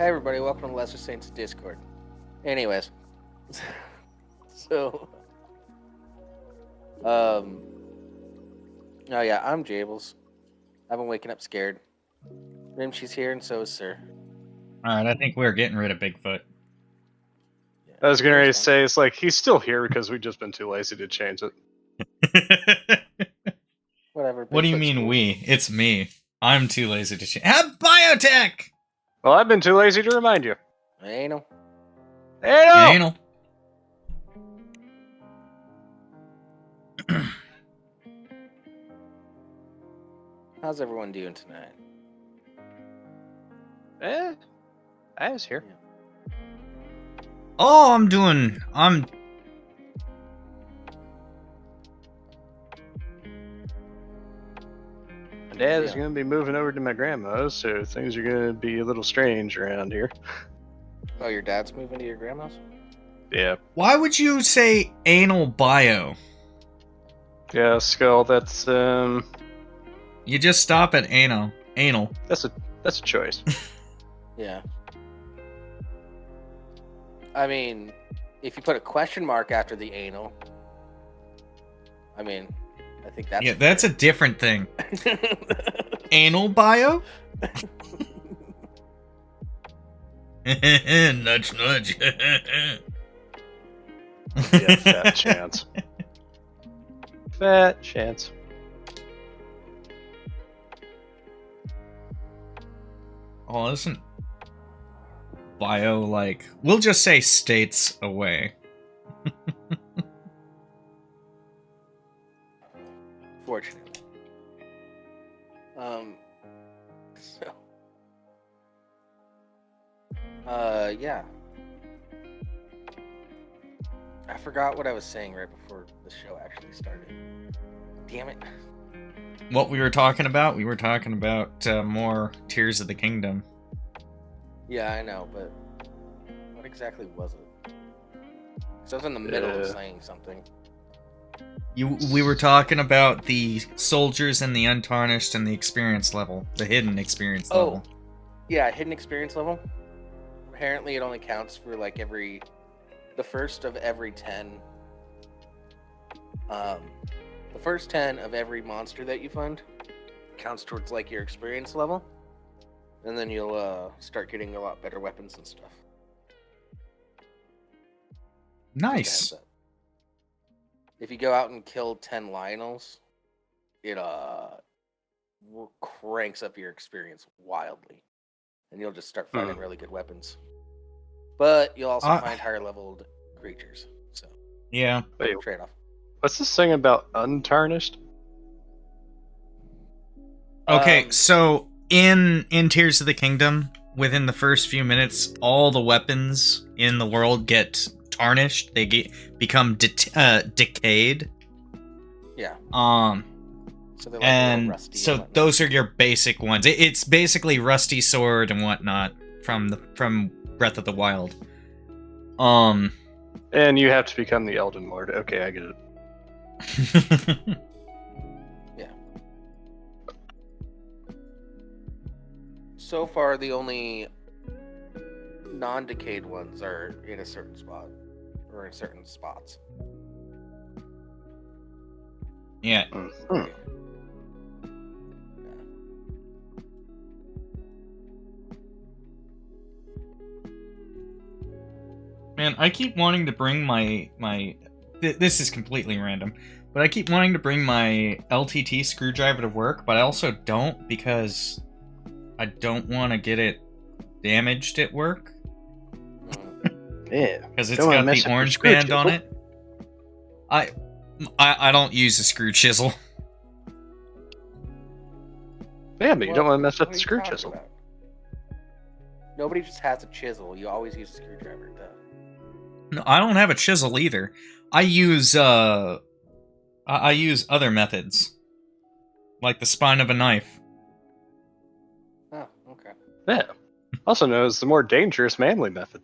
Hey everybody, welcome to Lesser Saints Discord. Anyways, so, oh yeah, I'm Jables. I've been waking up scared. Rimshee's here, and so is Sir. Alright, I think we're getting rid of Bigfoot. Yeah, I was going that's to fine. say, it's like, he's still here because we've just been too lazy to change it. Whatever. What do you Bigfoot's mean cool. we? It's me. I'm too lazy to change. Have biotech! Well, I've been too lazy to remind you. Anal. Hey, no! Anal. How's everyone doing tonight? I was here. Yeah. Oh, I'm My dad is Yeah. going to be moving over to my grandma's, so things are going to be a little strange around here. Oh, your dad's moving to your grandma's? Yeah. Why would you say anal bio? Yeah, Skull, that's, You just stop at anal. Anal. that's a choice. Yeah. I mean, if you put a question mark after the anal, I think that's Yeah, that's a different thing. Anal bio? Nudge, nudge. Yeah, fat chance. Fat chance. Oh, isn't bio like... We'll just say states away. Fortunately. Yeah. I forgot what I was saying right before the show actually started. Damn it. What we were talking about? We were talking about more Tears of the Kingdom. Yeah, I know, but what exactly was it? Because I was in the middle of saying something. We were talking about the soldiers and the untarnished and the experience level, the hidden experience level. Yeah, hidden experience level. Apparently, it only counts for like the first of every 10. The first 10 of every monster that you find counts towards like your experience level, and then you'll start getting a lot better weapons and stuff. Nice. If you go out and kill 10 Lionels, it cranks up your experience wildly, and you'll just start finding really good weapons. But you'll also find higher leveled creatures. So yeah, trade off. What's this thing about untarnished? Okay, so in Tears of the Kingdom, within the first few minutes, all the weapons in the world get tarnished. They become decayed. Yeah. So they're like rusty. So those are your basic ones. It's basically Rusty Sword and whatnot from Breath of the Wild. And you have to become the Elden Lord. Okay, I get it. Yeah. So far, the only non-decayed ones are in a certain spot, or in certain spots. Yeah. Mm-hmm. Man, I keep wanting to bring my this is completely random, but I keep wanting to bring my LTT screwdriver to work, but I also don't because I don't want to get it damaged at work. Yeah. Because it's got the orange band on it. I don't use a screw chisel. Yeah, but you don't want to mess up the screw chisel. About? Nobody just has a chisel. You always use a screwdriver. Duh. No, I don't have a chisel either. I use other methods, like the spine of a knife. Oh, okay. Yeah. Also known as the more dangerous manly method.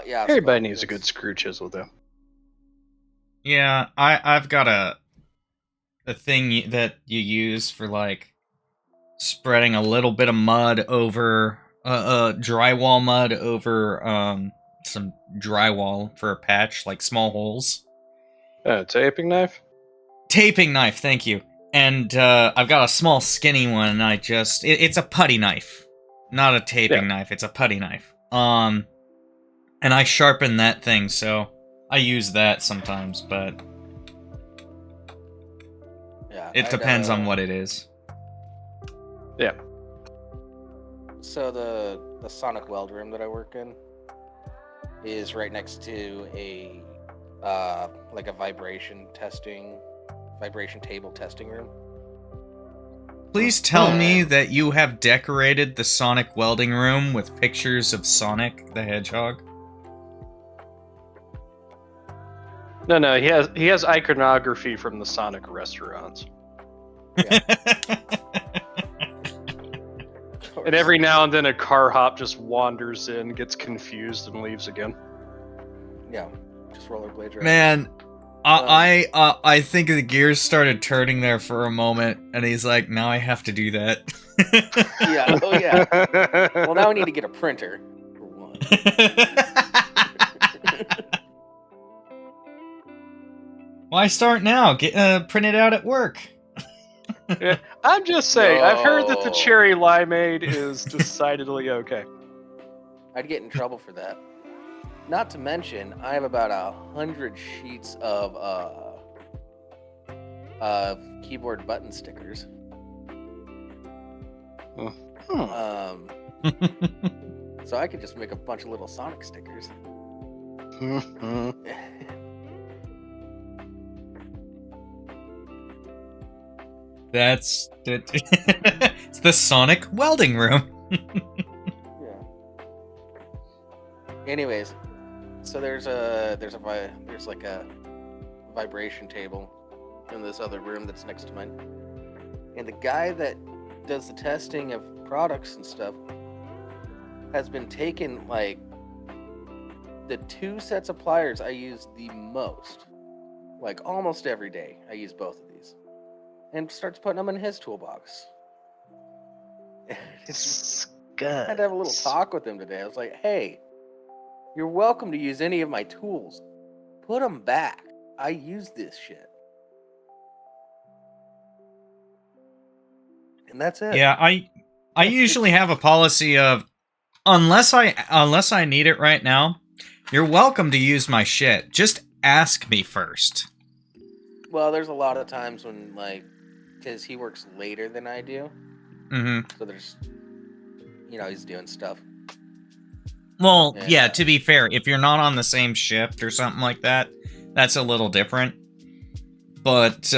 Yeah. Everybody needs a good screw chisel, though. Yeah, I've got a thing that you use for like spreading a little bit of mud over drywall mud over some drywall for a patch, like small holes. Taping knife? Taping knife, thank you. And I've got a small skinny one, and it's a putty knife. Not a taping knife, it's a putty knife. And I sharpen that thing, so I use that sometimes, but Yeah, it depends on what it is. Yeah. So the sonic weld room that I work in is right next to a like a vibration table testing room. Please tell me that you have decorated the Sonic welding room with pictures of Sonic the Hedgehog. No, he has iconography from the Sonic restaurants. Yeah. And every now and then a car hop just wanders in, gets confused, and leaves again. Yeah, just rollerblades. Right. Man, I think the gears started turning there for a moment, and he's like, now I have to do that. Yeah, oh yeah. Well, now I need to get a printer, for one. Why start now? Get print it out at work. Yeah, I'm just saying, I've heard that the No. cherry limeade is decidedly okay. I'd get in trouble for that. Not to mention, I have about 100 sheets of keyboard button stickers. So I could just make a bunch of little Sonic stickers. That's it. It's the Sonic welding room. Yeah. Anyways, so there's like a vibration table in this other room that's next to mine, and the guy that does the testing of products and stuff has been taking like the 2 sets of pliers I use the most, like almost every day. I use both of these, and starts putting them in his toolbox. It's good. I had to have a little talk with him today. I was like, "Hey, you're welcome to use any of my tools. Put them back. I use this shit." And that's it. Yeah, I usually have a policy of unless I need it right now, you're welcome to use my shit. Just ask me first. Well, there's a lot of times when, like, because he works later than I do. Mm-hmm. So there's, he's doing stuff. Well, And, yeah, to be fair, if you're not on the same shift or something like that, that's a little different. But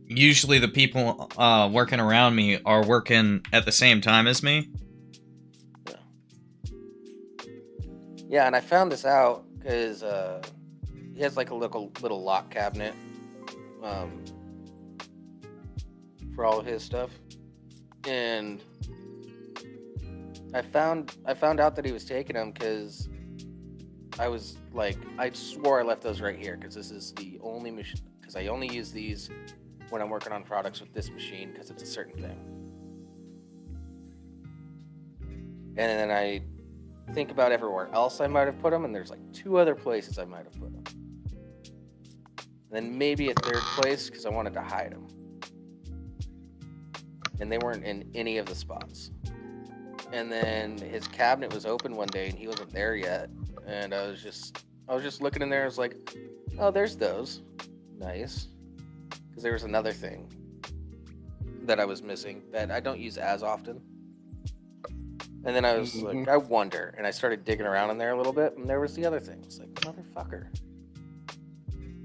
usually the people working around me are working at the same time as me. Yeah, and I found this out because he has like a little lock cabinet for all of his stuff, and I found out that he was taking them because I was like, I swore I left those right here because this is the only machine, because I only use these when I'm working on products with this machine because it's a certain thing. And then I think about everywhere else I might have put them, and there's like 2 other places I might have put them. And then maybe a 3rd place because I wanted to hide them. And they weren't in any of the spots. And then his cabinet was open one day and he wasn't there yet. And I was just looking in there. I was like, oh, there's those. Nice. Because there was another thing that I was missing that I don't use as often. And then I was like, I wonder. And I started digging around in there a little bit, and there was the other thing. It's like, motherfucker.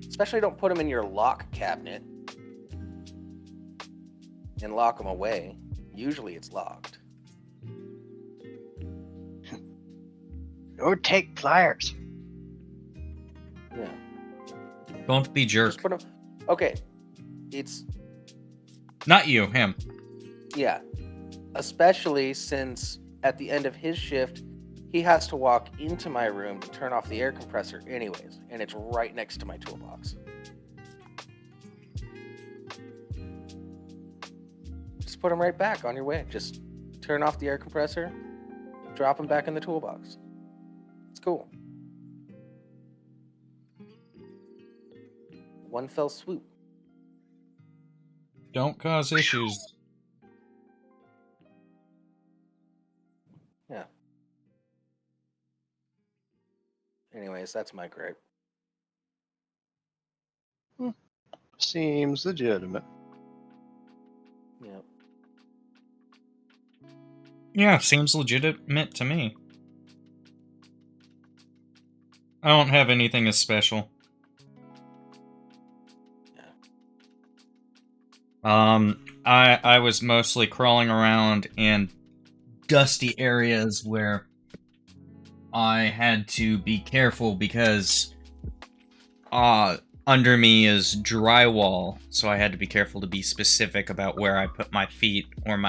Especially don't put them in your lock cabinet and lock them away. Usually it's locked. Or take pliers. Yeah. Don't be jerk. Just put them... Okay. It's... Not you, him. Yeah. Especially since... at the end of his shift, he has to walk into my room to turn off the air compressor anyways, and it's right next to my toolbox. Just put them right back on your way. Just turn off the air compressor, drop them back in the toolbox. It's cool. One fell swoop. Don't cause issues. Yeah. Anyways, that's my gripe. Seems legitimate. Yeah. Yeah, seems legitimate to me. I don't have anything as special. I was mostly crawling around in dusty areas where I had to be careful because under me is drywall, so I had to be careful to be specific about where I put my feet, or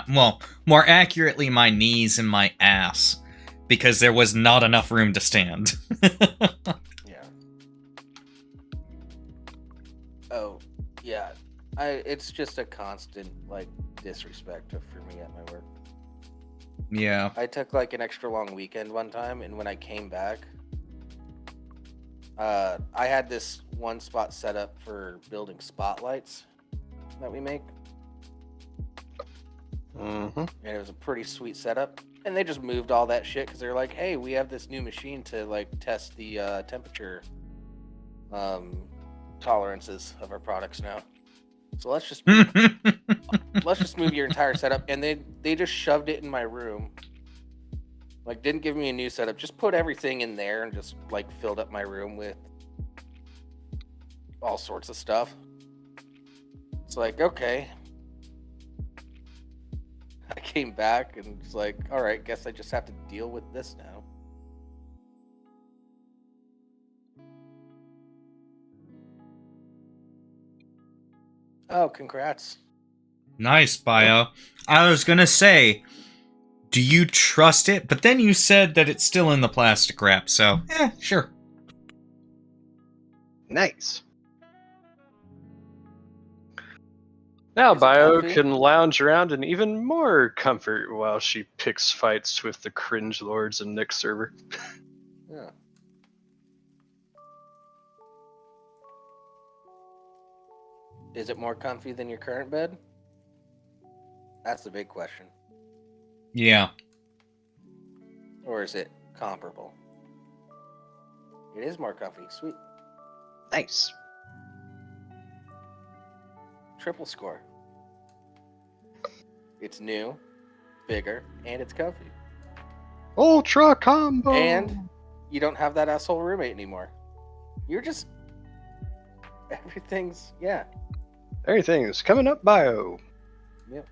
more accurately, my knees and my ass, because there was not enough room to stand. Yeah. Oh, yeah. It's just a constant, like, disrespect for me at my work. Yeah. I took, like, an extra long weekend one time, and when I came back, I had this one spot set up for building spotlights that we make. Mm-hmm. And it was a pretty sweet setup. And they just moved all that shit because they're like, hey, we have this new machine to, like, test the temperature tolerances of our products now. So let's just move your entire setup. And they just shoved it in my room. Like, didn't give me a new setup. Just put everything in there and just, like, filled up my room with all sorts of stuff. It's like, okay. I came back and was like, all right, guess I just have to deal with this now. Oh, congrats. Nice, Bio. I was gonna say, do you trust it? But then you said that it's still in the plastic wrap, so, sure. Nice. Now Is it Bio comfy? can lounge around in even more comfort while she picks fights with the cringe lords in Nick's server. Yeah. Is it more comfy than your current bed? That's the big question. Yeah. Or is it comparable? It is more comfy. Sweet. Nice. Triple score. It's new, bigger, and it's comfy. Ultra combo! And you don't have that asshole roommate anymore. You're just... Everything's... Yeah. Everything's coming up Bio. Yep.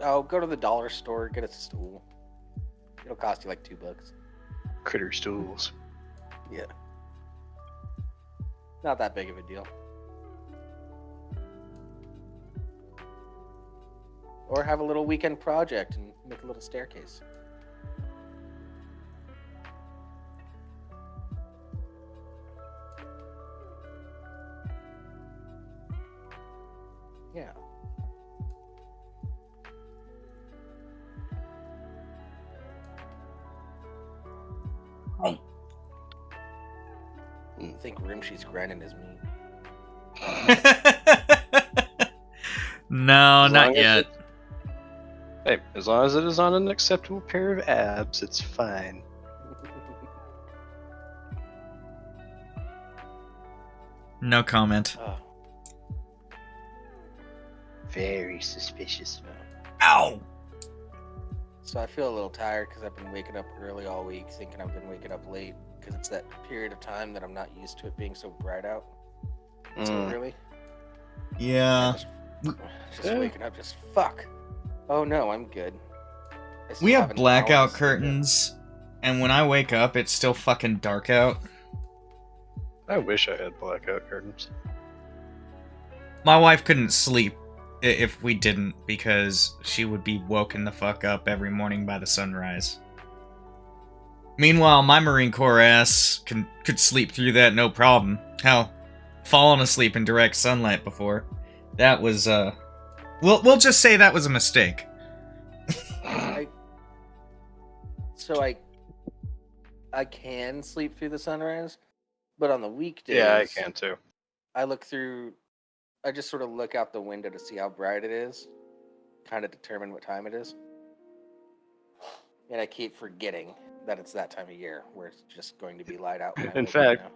Oh, go to the dollar store, get a stool. It'll cost you like $2. Critter stools. Yeah. Not that big of a deal. Or have a little weekend project and make a little staircase. Yeah. I think Rimshee's grinding his meat. No, As long not as yet. Hey, as long as it is on an acceptable pair of abs, it's fine. No comment. Oh, Very suspicious. Ow! so I feel a little tired because I've been waking up early all week, thinking I've been waking up late because it's that period of time that I'm not used to it being so bright out so early. Yeah. Just waking up, just fuck. Oh no, I'm good. I still We have an hour blackout to sleep in. curtains, and when I wake up, it's still fucking dark out. I wish I had blackout curtains. My wife couldn't sleep if we didn't, because she would be woken the fuck up every morning by the sunrise. Meanwhile, my Marine Corps ass could sleep through that no problem. Hell, fallen asleep in direct sunlight before. That was, we'll just say that was a mistake. So I can sleep through the sunrise, but on the weekdays, Yeah, I can too. I just sort of look out the window to see how bright it is, kind of determine what time it is. And I keep forgetting that it's that time of year where it's just going to be light out. When I In wake up fact, now.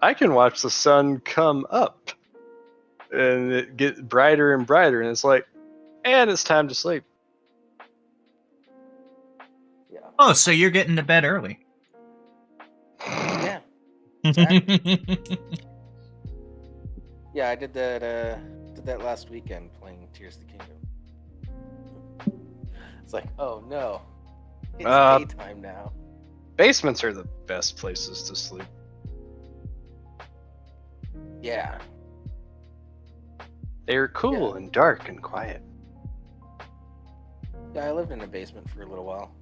I can watch the sun come up and it get brighter and brighter, and it's like, and it's time to sleep. Yeah. Oh, so you're getting to bed early. Yeah. Exactly. Yeah, I did that last weekend playing Tears of the Kingdom. It's like, oh no, it's daytime now. Basements are the best places to sleep. Yeah. They're cool Yeah. and dark and quiet. Yeah, I lived in a basement for a little while.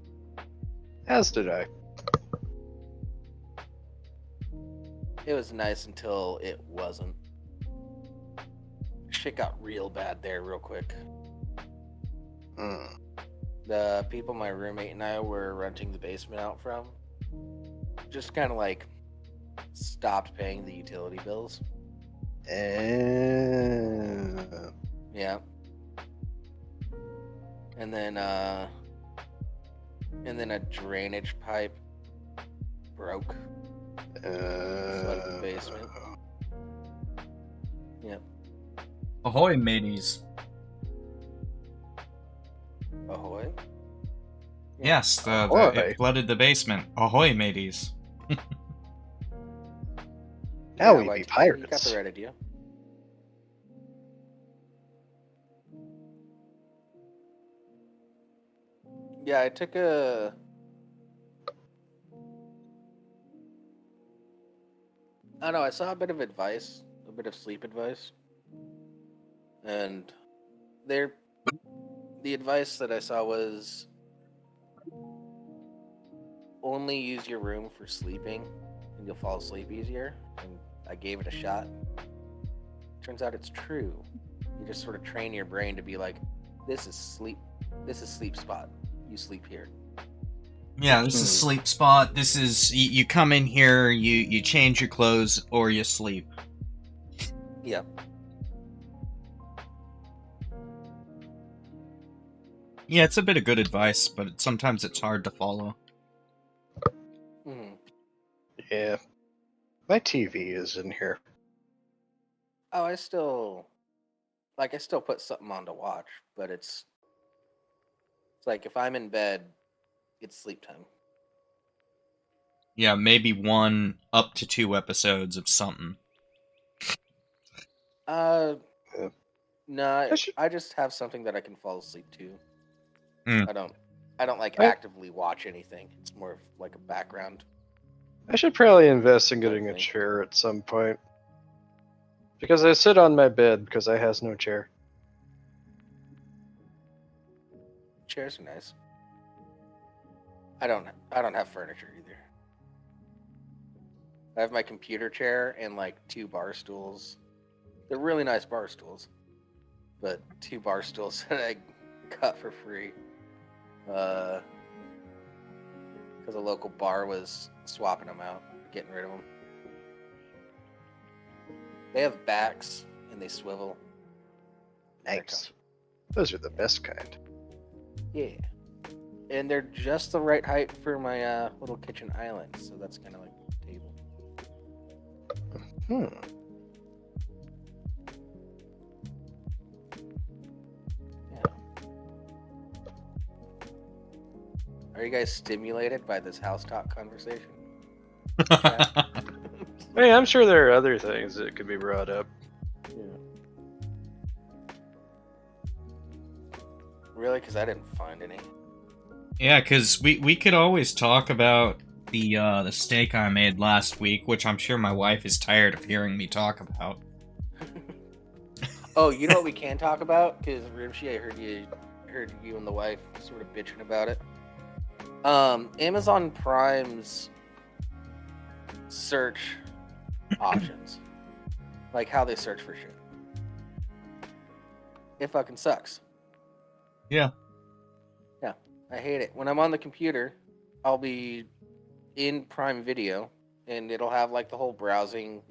As did I. It was nice until it wasn't. Shit got real bad there real quick. The people my roommate and I were renting the basement out from just kind of like stopped paying the utility bills. Yeah. And then a drainage pipe broke. Flooded the basement. Yep. Ahoy, mateys. Ahoy. Yes, Ahoy. it flooded the basement. Ahoy, mateys. Now we well, be You got pirates. the right idea. Yeah, I took I don't know, I saw a bit of advice, a bit of sleep advice. And the advice that I saw was only use your room for sleeping and you'll fall asleep easier. And I gave it a shot. Turns out it's true. You just sort of train your brain to be like, this is sleep spot. You sleep here. Yeah, this is sleep spot. This is you come in here, you change your clothes, or you sleep. Yeah. Yeah, it's a bit of good advice, but sometimes it's hard to follow. Mm-hmm. Yeah. My TV is in here. Oh, I still put something on to watch, but it's like if I'm in bed, it's sleep time. Yeah, maybe 1 up to 2 episodes of something. No, I should- I just have something that I can fall asleep to. Mm. I don't like I- actively watch anything. It's more of like a background. I should probably invest in getting a Okay. chair at some point. Because I sit on my bed because I has no chair. Chairs are nice. I don't have furniture either. I have my computer chair and like 2 bar stools. They're really nice bar stools, but 2 bar stools that I got for free. Because a local bar was swapping them out, getting rid of them. They have backs and they swivel. They're Nice. Those are the best kind. Yeah. And they're just the right height for my little kitchen island, so that's kind of like a table. Yeah. Are you guys stimulated by this house talk conversation? Hey, I'm sure there are other things that could be brought up. Yeah. Really? Because I didn't find any. Yeah, because we could always talk about the steak I made last week, which I'm sure my wife is tired of hearing me talk about. Oh, you know what we can talk about? Because Rimshee, I heard you and the wife sort of bitching about it. Amazon Prime's search options, like how they search for shit, it fucking sucks. Yeah. Yeah, I hate it. When I'm on the computer, I'll be in Prime Video, and it'll have like the whole browsing.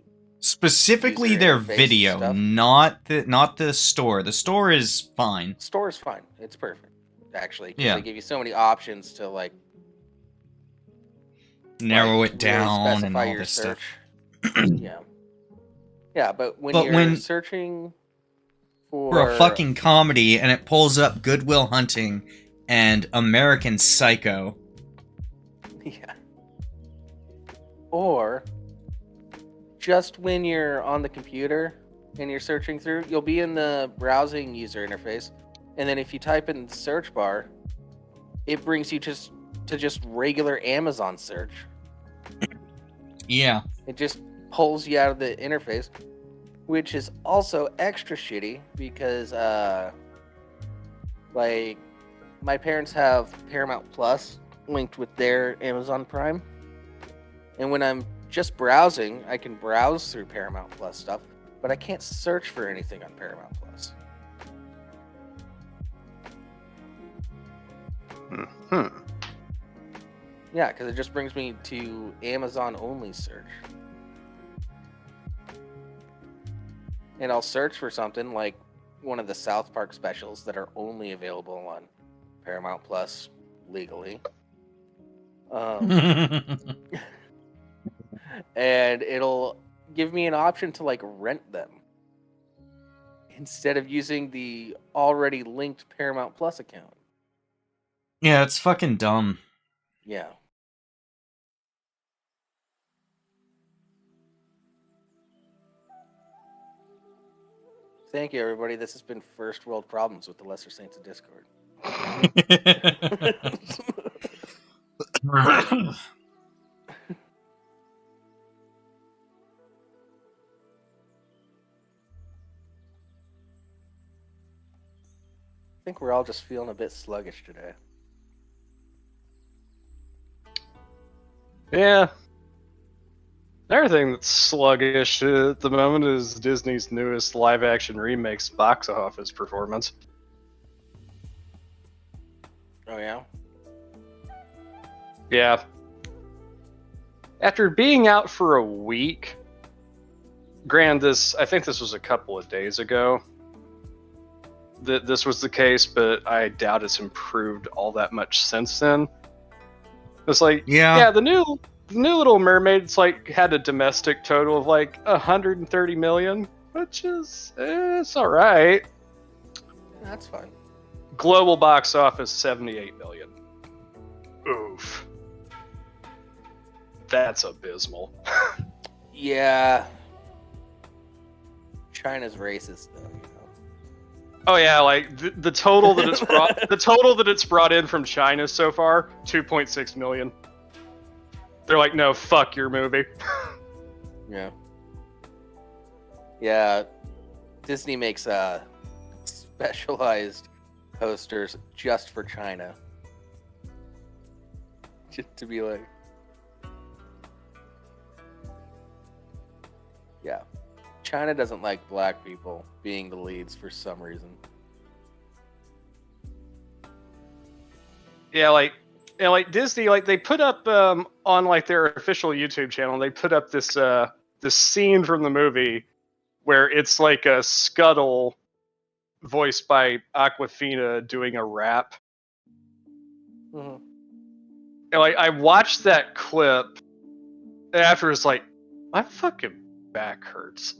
Specifically User their interface video, stuff. not the store. The store is fine. Store is fine. It's perfect, actually, because Yeah. they give you so many options to like Narrow like, it really down and specify all your this search. stuff. Yeah, but when But you're when- searching For a for fucking comedy, and it pulls up Good Will Hunting and American Psycho. yeah, or just when you're on the computer and you're searching through, you'll be in the browsing user interface, and then if you type in the search bar, it brings you just to just regular Amazon search. Yeah. It just pulls you out of the interface, which is also extra shitty because, like, my parents have Paramount Plus linked with their Amazon Prime, and when I'm just browsing, I can browse through Paramount Plus stuff, but I can't search for anything on Paramount Plus. Hmm. Yeah, because it just brings me to Amazon only search. And I'll search for something like one of the South Park specials that are only available on Paramount Plus legally. And it'll give me an option to like rent them instead of using the already linked Paramount Plus account. Yeah, it's fucking dumb. Yeah. Thank you, everybody. This has been First World Problems with the Lesser Saints of Discord. I think we're all just feeling a bit sluggish today. Yeah. Everything that's sluggish at the moment is Disney's newest live-action remake's box office performance. Oh, yeah? Yeah. After being out for a week, I think this was a couple of days ago that this was the case, but I doubt it's improved all that much since then. It's like, Yeah. the new Little Mermaid's like had a domestic total of like 130 million, which is it's all right. That's fine. Global box office 78 million. Oof. That's abysmal. Yeah. China's racist, though, you know. Oh yeah, like the total that it's brought in from China so far, 2.6 million. They're like, no, fuck your movie. Yeah. Yeah. Disney makes specialized posters just for China. Just to be like, yeah. China doesn't like black people being the leads for some reason. Yeah, like Disney, like they put up on like their official YouTube channel, they put up this scene from the movie where it's like a Scuttle voiced by Aquafina doing a rap. Mm-hmm. And like I watched that clip, and after it's like, my fucking back hurts.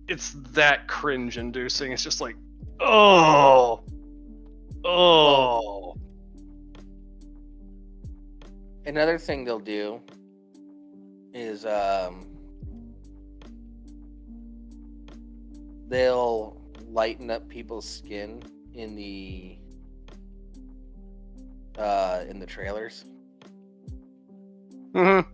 It's that cringe inducing. It's just like, oh. Another thing they'll do is they'll lighten up people's skin in the trailers. Mm-hmm.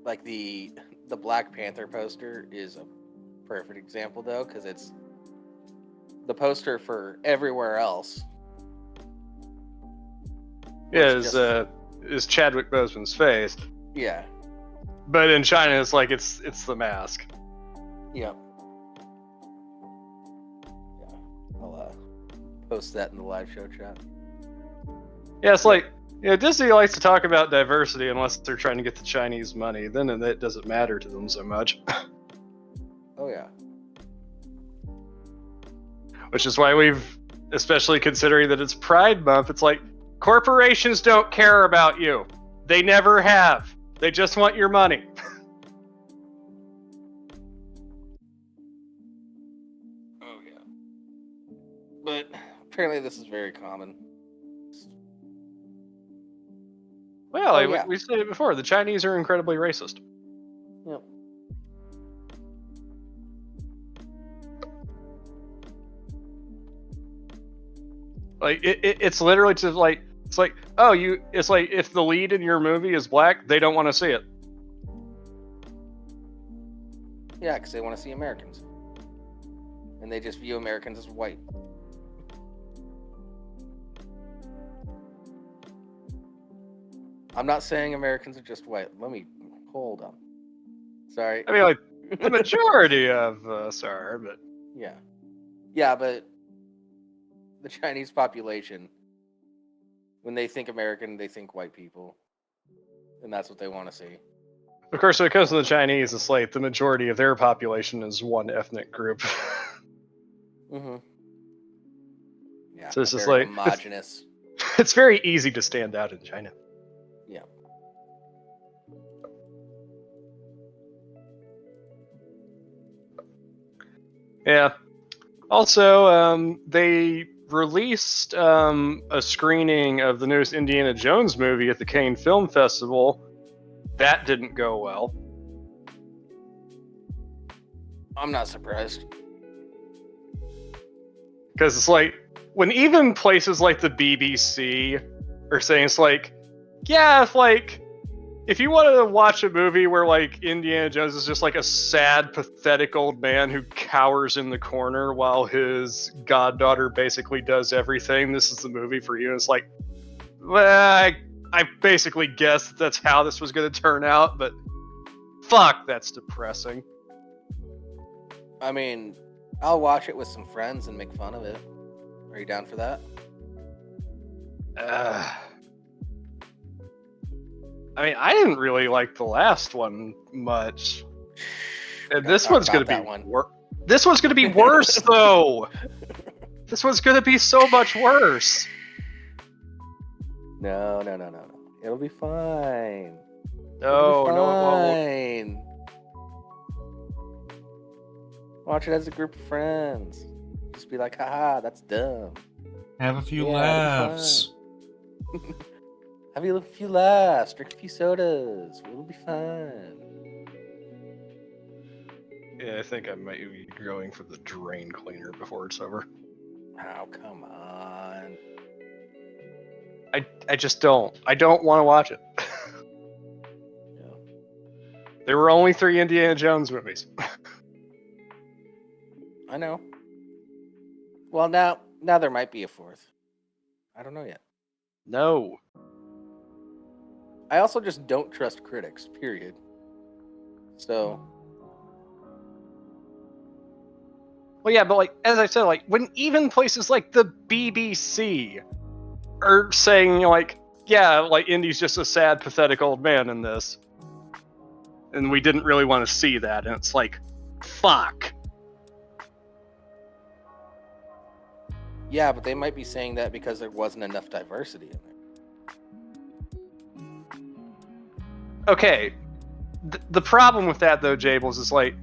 like the Black Panther poster is a perfect example though, because it's the poster for everywhere else. Yeah, was just- is Chadwick Boseman's face, yeah. but in China it's like it's the mask. Yep. Yeah. I'll post that in the live show chat. Yeah, it's like, Disney likes to talk about diversity unless they're trying to get the Chinese money. Then it doesn't matter to them so much. Oh yeah. Which is why we've, especially considering that it's Pride Month, it's like, corporations don't care about you. They never have. They just want your money. Oh yeah. But apparently this is very common. Well, Oh, yeah. we said it before. The Chinese are incredibly racist. Yep. Like it's literally just like it's like it's like if the lead in your movie is black, they don't want to see it. Yeah, because they want to see Americans. And they just view Americans as white. I'm not saying Americans are just white. Let me hold on. Sorry. I mean, like the majority of us are, but Yeah. Yeah, but the Chinese population, when they think American, they think white people. And that's what they want to see. of course, when it comes to the Chinese, it's like the majority of their population is one ethnic group. Mm-hmm. Yeah, So it's just very like- homogenous. It's very easy to stand out in China. Yeah. Yeah. Also, they released a screening of the newest Indiana Jones movie at the Cannes Film Festival. That didn't go well. I'm not surprised. Because it's like, when even places like the BBC are saying it's like, yeah, if you wanted to watch a movie where like Indiana Jones is just like a sad, pathetic old man who cowers in the corner while his goddaughter basically does everything, this is the movie for you. And it's like, well, I basically guessed that's how this was going to turn out, but fuck, that's depressing. I mean, I'll watch it with some friends and make fun of it. Are you down for that? I mean, I didn't really like the last one much. And Don't this talk one's about gonna be that one. This one's gonna be worse though. This one's gonna be so much worse. No. It'll be fine. No, It'll be no, it won't. fine. Watch it as a group of friends. Just be like, haha, that's dumb. Have a few Yeah, laughs. Have a few laughs, drink a few sodas. It'll be fine. Yeah, I think I might be going for the drain cleaner before it's over. Oh, come on. I just don't. I don't want to watch it. Yeah. There were only 3 Indiana Jones movies. I know. Well, now there might be a 4th. I don't know yet. No. I also just don't trust critics, period. So, Well, yeah, but like as I said, like when even places like the BBC are saying, like, yeah, like Indy's just a sad, pathetic old man in this, and we didn't really want to see that, and it's like, fuck. yeah, but they might be saying that because there wasn't enough diversity in there. Okay, the problem with that though, Jables, is like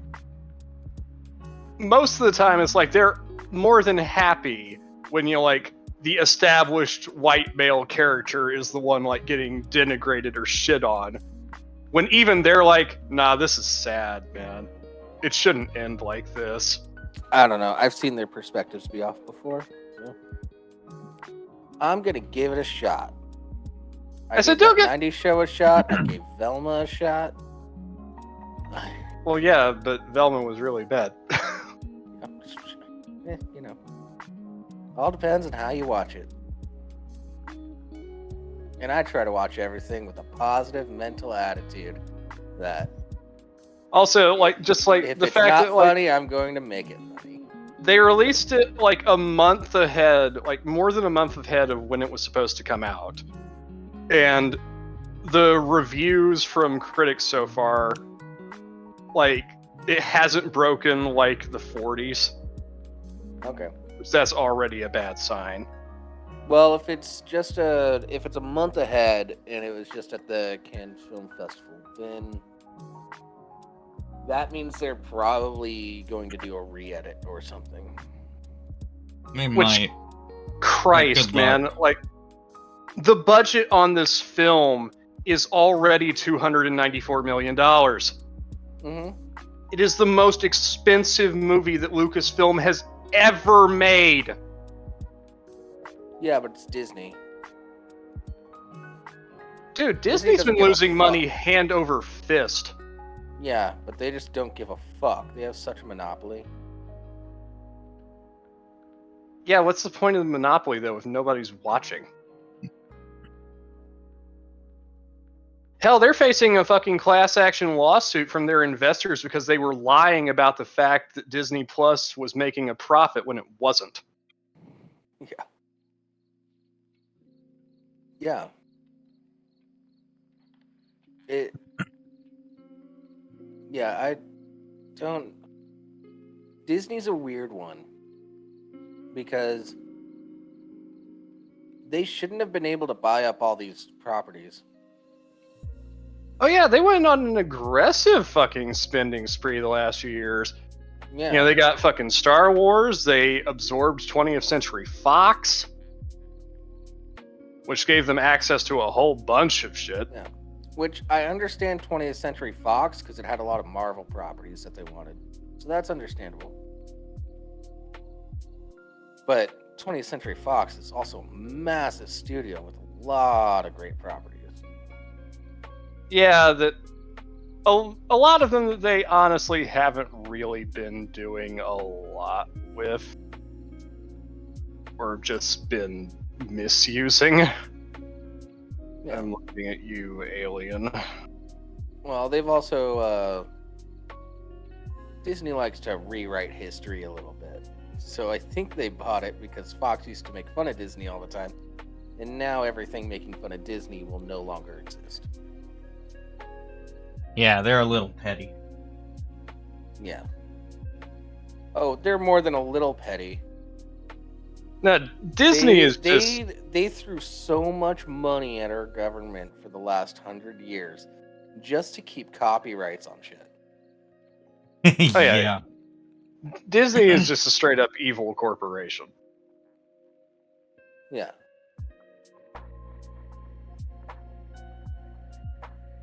most of the time it's like they're more than happy when you're like the established white male character is the one like getting denigrated or shit on, when even they're like, nah, this is sad, man, it shouldn't end like this. I don't know. I've seen their perspectives be off before. So I'm gonna give it a shot. I said, gave don't that 90s show a shot. I gave Velma a shot. Well, yeah, but Velma was really bad. You know, all depends on how you watch it. And I try to watch everything with a positive mental attitude. That Also, like, just like if the it's fact not that like funny, I'm going to make it funny. they released it like a month ahead, like more than a month ahead of when it was supposed to come out, and the reviews from critics so far, like, it hasn't broken like the 40s. Okay. So that's already a bad sign. Well, if it's a month ahead and it was just at the Cannes Film Festival, then that means they're probably going to do a re-edit or something. They Which- might. Christ, Good luck. man, like the budget on this film is already $294 million. Mm-hmm. It is the most expensive movie that Lucasfilm has ever made. Yeah, but it's Disney. Dude, Disney Disney's doesn't been give a losing money fuck. hand over fist. Yeah, but they just don't give a fuck. They have such a monopoly. Yeah, what's the point of the monopoly, though, if nobody's watching? Hell, they're facing a fucking class action lawsuit from their investors because they were lying about the fact that Disney Plus was making a profit when it wasn't. Yeah. Yeah. I don't. Disney's a weird one because they shouldn't have been able to buy up all these properties. Oh yeah, they went on an aggressive fucking spending spree the last few years. Yeah. You know, they got fucking Star Wars, they absorbed 20th Century Fox, which gave them access to a whole bunch of shit. Yeah. Which I understand 20th Century Fox because it had a lot of Marvel properties that they wanted. So that's understandable. But 20th Century Fox is also a massive studio with a lot of great properties. Yeah, that a lot of them that they honestly haven't really been doing a lot with, or just been misusing. Yeah. I'm looking at you, alien. Well, they've also Disney likes to rewrite history a little bit. So I think they bought it because Fox used to make fun of Disney all the time. And now everything making fun of Disney will no longer exist. Yeah, they're a little petty. Yeah. Oh, they're more than a little petty. Now, Disney is just... They threw so much money at our government for the last 100 years just to keep copyrights on shit. Oh, yeah. Yeah. Disney is just a straight up evil corporation. Yeah.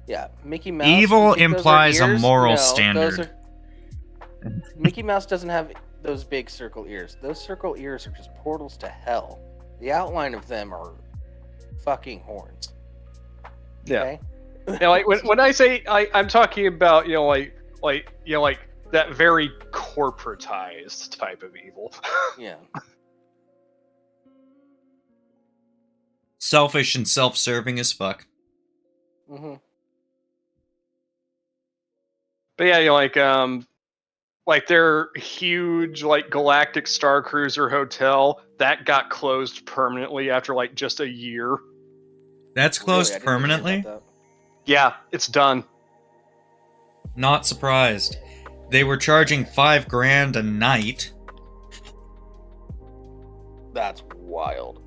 Yeah, Mickey Mouse. Evil you think those are implies a ears? moral No, standard. Mickey Mouse doesn't have those big circle ears. Those circle ears are just portals to hell. The outline of them are fucking horns. Yeah. Okay? Yeah, like when I say I'm talking about, like that very corporatized type of evil. Yeah. Selfish and self-serving as fuck. Mm-hmm. But yeah, like their huge like galactic star cruiser hotel that got closed permanently after like just a year. That's closed Really, I didn't even hear permanently? about that. Yeah, it's done. Not surprised. They were charging $5,000 a night. That's wild.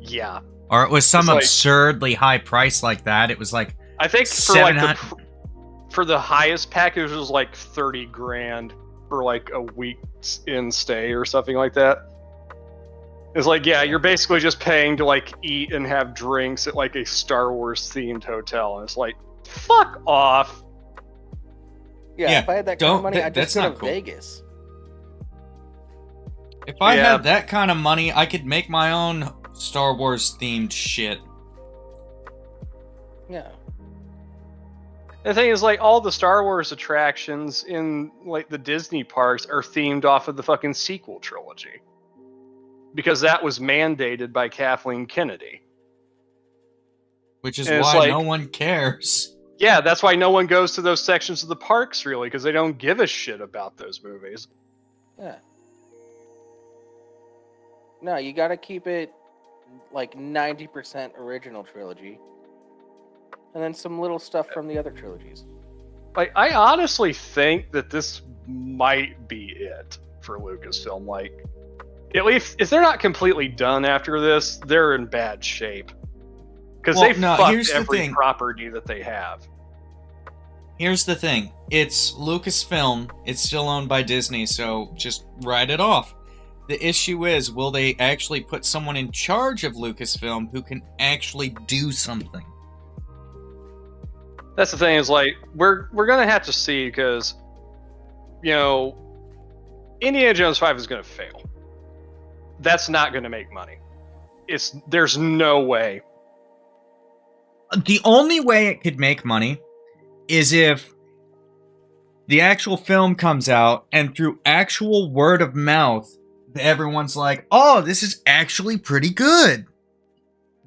Yeah, Or it was some It's like- absurdly high price like that. It was like I think for like 700 for the highest package was like $30,000 for like a week's in stay or something like that. It's like, yeah, you're basically just paying to like eat and have drinks at like a Star Wars themed hotel, and it's like, fuck off. Yeah, Yeah, if I had that kind don't- of money, that- I'd just that's go not to cool. Vegas. If I Yeah. had that kind of money, I could make my own Star Wars themed shit. Yeah. The thing is, like, all the Star Wars attractions in, like, the Disney parks are themed off of the fucking sequel trilogy. Because that was mandated by Kathleen Kennedy. Which is And it's why like- no one cares. Yeah, that's why no one goes to those sections of the parks, really, because they don't give a shit about those movies. Yeah. No, you gotta keep it like 90% original trilogy. And then some little stuff from the other trilogies. Like, I honestly think that this might be it for Lucasfilm. Like, at least if they're not completely done after this, they're in bad shape. Because Well, they no, fucked here's the every thing. property that they have. Here's the thing. It's Lucasfilm. It's still owned by Disney, so just write it off. The issue is, will they actually put someone in charge of Lucasfilm who can actually do something? That's the thing, is like, we're gonna have to see, because, you know, Indiana Jones 5 is gonna fail. That's not gonna make money. There's no way. The only way it could make money is if the actual film comes out and through actual word of mouth, everyone's like, oh, this is actually pretty good.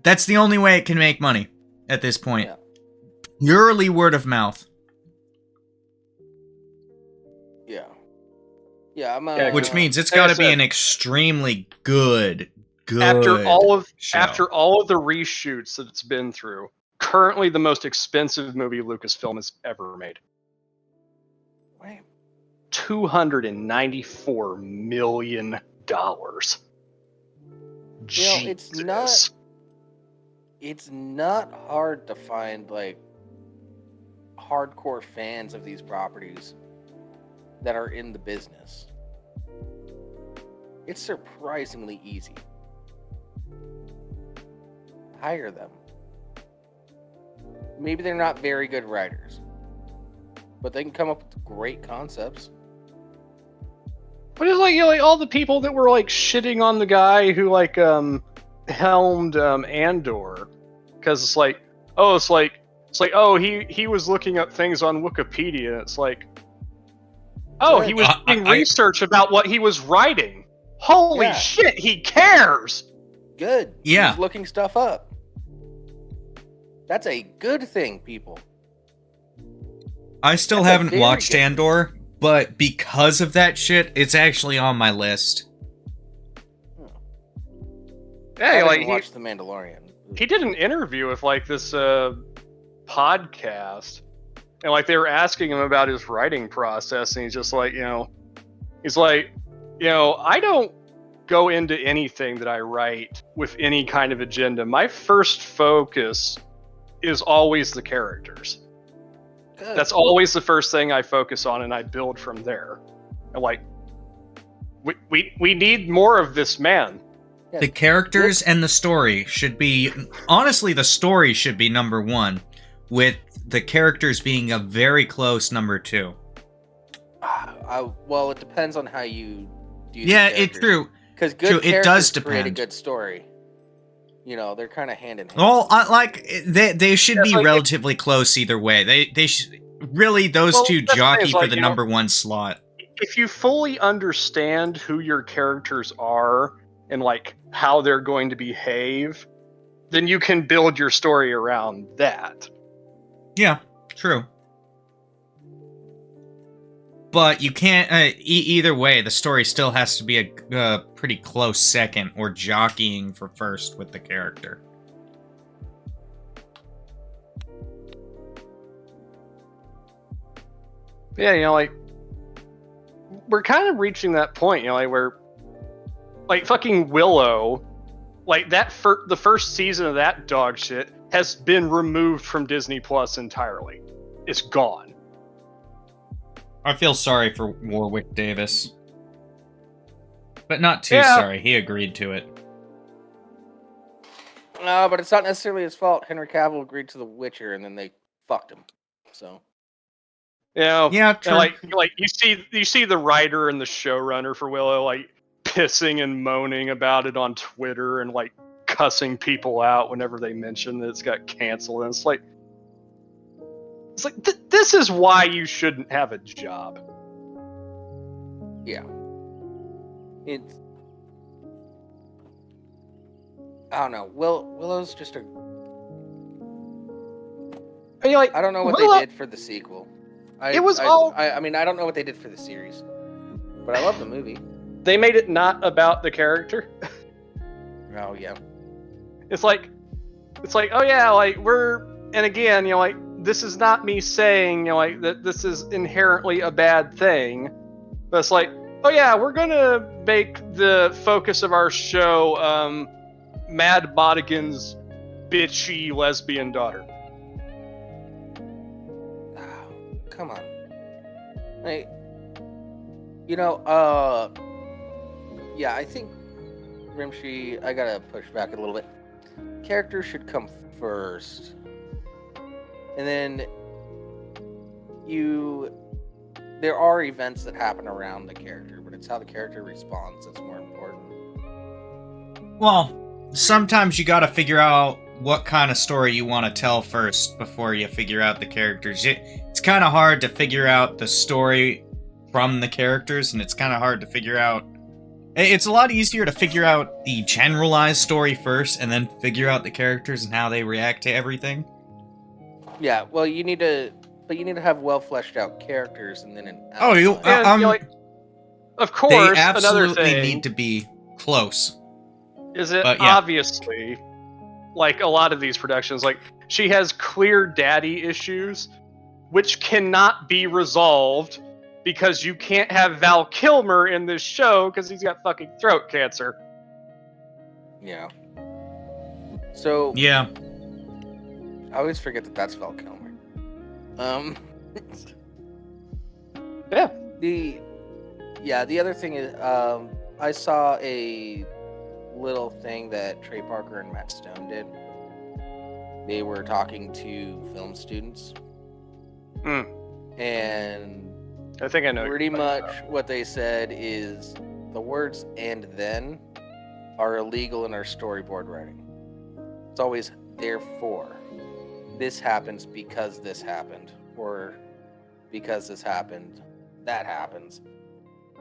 That's the only way it can make money at this point. Yeah. Purely word of mouth. Yeah. Yeah, I'm Yeah, Which means it's like I got to be said, an extremely good after all of show. the reshoots that it's been through, currently the most expensive movie Lucasfilm has ever made. Wait. $294 million. It's not hard to find like hardcore fans of these properties that are in the business. It's surprisingly easy. Hire them. Maybe they're not very good writers, but they can come up with great concepts. But it's like, you know, like all the people that were like shitting on the guy who like helmed Andor, because it's like, oh, he was looking up things on Wikipedia, and it's like, oh, he was doing research about what he was writing. Holy shit, he cares. Good. Yeah. He's looking stuff up. That's a good thing, people. I still That's a haven't very watched good- Andor, but because of that shit, it's actually on my list. I Yeah, haven't like even watched The Mandalorian. he did an interview with like this podcast, and like they were asking him about his writing process, and he's just like, I don't go into anything that I write with any kind of agenda. My first focus is always the characters. Good. That's always the first thing I focus on, and I build from there. And like, we need more of this man. Yeah. The characters and the story should be... Honestly, the story should be number one, with the characters being a very close number two. Well, it depends on how you do. Yeah, it's true. Because good True, it does characters create a depend. good story. You know, they're kind of hand in hand. Well, they should be like relatively close either way. They should... Really, those two that's the thing, jockey is for like, the you know, number one slot. if you fully understand who your characters are and like how they're going to behave, then you can build your story around that. Yeah, true. But you can't... either way, the story still has to be a pretty close second or jockeying for first with the character. Yeah, you know, like we're kind of reaching that point, you know, like where like fucking Willow, like that the first season of that dog shit has been removed from Disney Plus entirely. It's gone. I feel sorry for Warwick Davis. But not too Yeah. sorry, he agreed to it. No, but it's not necessarily his fault. Henry Cavill agreed to The Witcher, and then they fucked him. So You know, Yeah, and true. like you see the writer and the showrunner for Willow like pissing and moaning about it on Twitter and like cussing people out whenever they mention that it's got canceled, and it's like, It's like this is why you shouldn't have a job. Yeah. It's. I don't know. Willow's just a. And you're like, I don't know what Willow, they did for the sequel. It was all. I mean, I don't know what they did for the series, but I love the movie. They made it not about the character. Oh yeah. It's like, oh yeah, like and again, like this is not me saying, like that this is inherently a bad thing, but it's like, oh yeah, we're gonna make the focus of our show, Mad Modigan's bitchy lesbian daughter. Oh, come on. Hey, yeah, I think Rimshee, I gotta push back a little bit. Characters should come first. And then there are events that happen around the character, but it's how the character responds that's more important. Well, sometimes you gotta figure out what kind of story you want to tell first before you figure out the characters. It's kind of hard to figure out the story from the characters, and it's kind of hard to figure out. It's a lot easier to figure out the generalized story first, and then figure out the characters and how they react to everything. Yeah, well, you need to have well fleshed out characters, and then an Oh, like, of course, they absolutely another thing need to be close. Is it But, yeah. obviously, like a lot of these productions, like she has clear daddy issues, which cannot be resolved because you can't have Val Kilmer in this show because he's got fucking throat cancer. Yeah. So Yeah. I always forget that that's Val Kilmer. Yeah. The other thing is, I saw a little thing that Trey Parker and Matt Stone did. They were talking to film students. And I think I know. Pretty much what they said is the words "and then" are illegal in our storyboard writing. It's always therefore. This happens because this happened, or because this happened, that happens.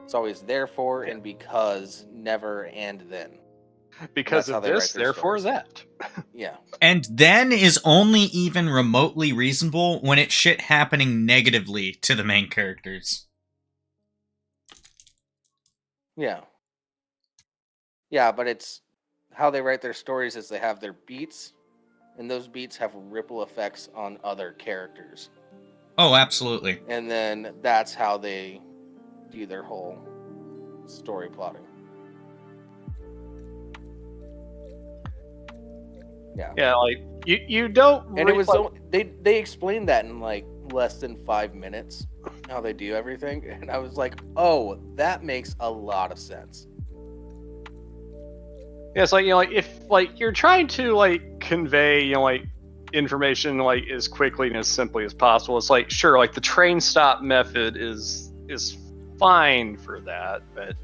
It's always therefore and because, never and then. Because of this, therefore that. Yeah. And then is only even remotely reasonable when it's shit happening negatively to the main characters. Yeah. Yeah, but it's how they write their stories is they have their beats, and those beats have ripple effects on other characters. Oh, absolutely. And then that's how they do their whole story plotting. Yeah. Yeah, like you don't. And it was they explained that in like less than 5 minutes how they do everything, and I was like, oh, that makes a lot of sense. Yeah, it's like, like if like you're trying to like convey, like information like as quickly and as simply as possible, it's like sure, like the train stop method is fine for that, but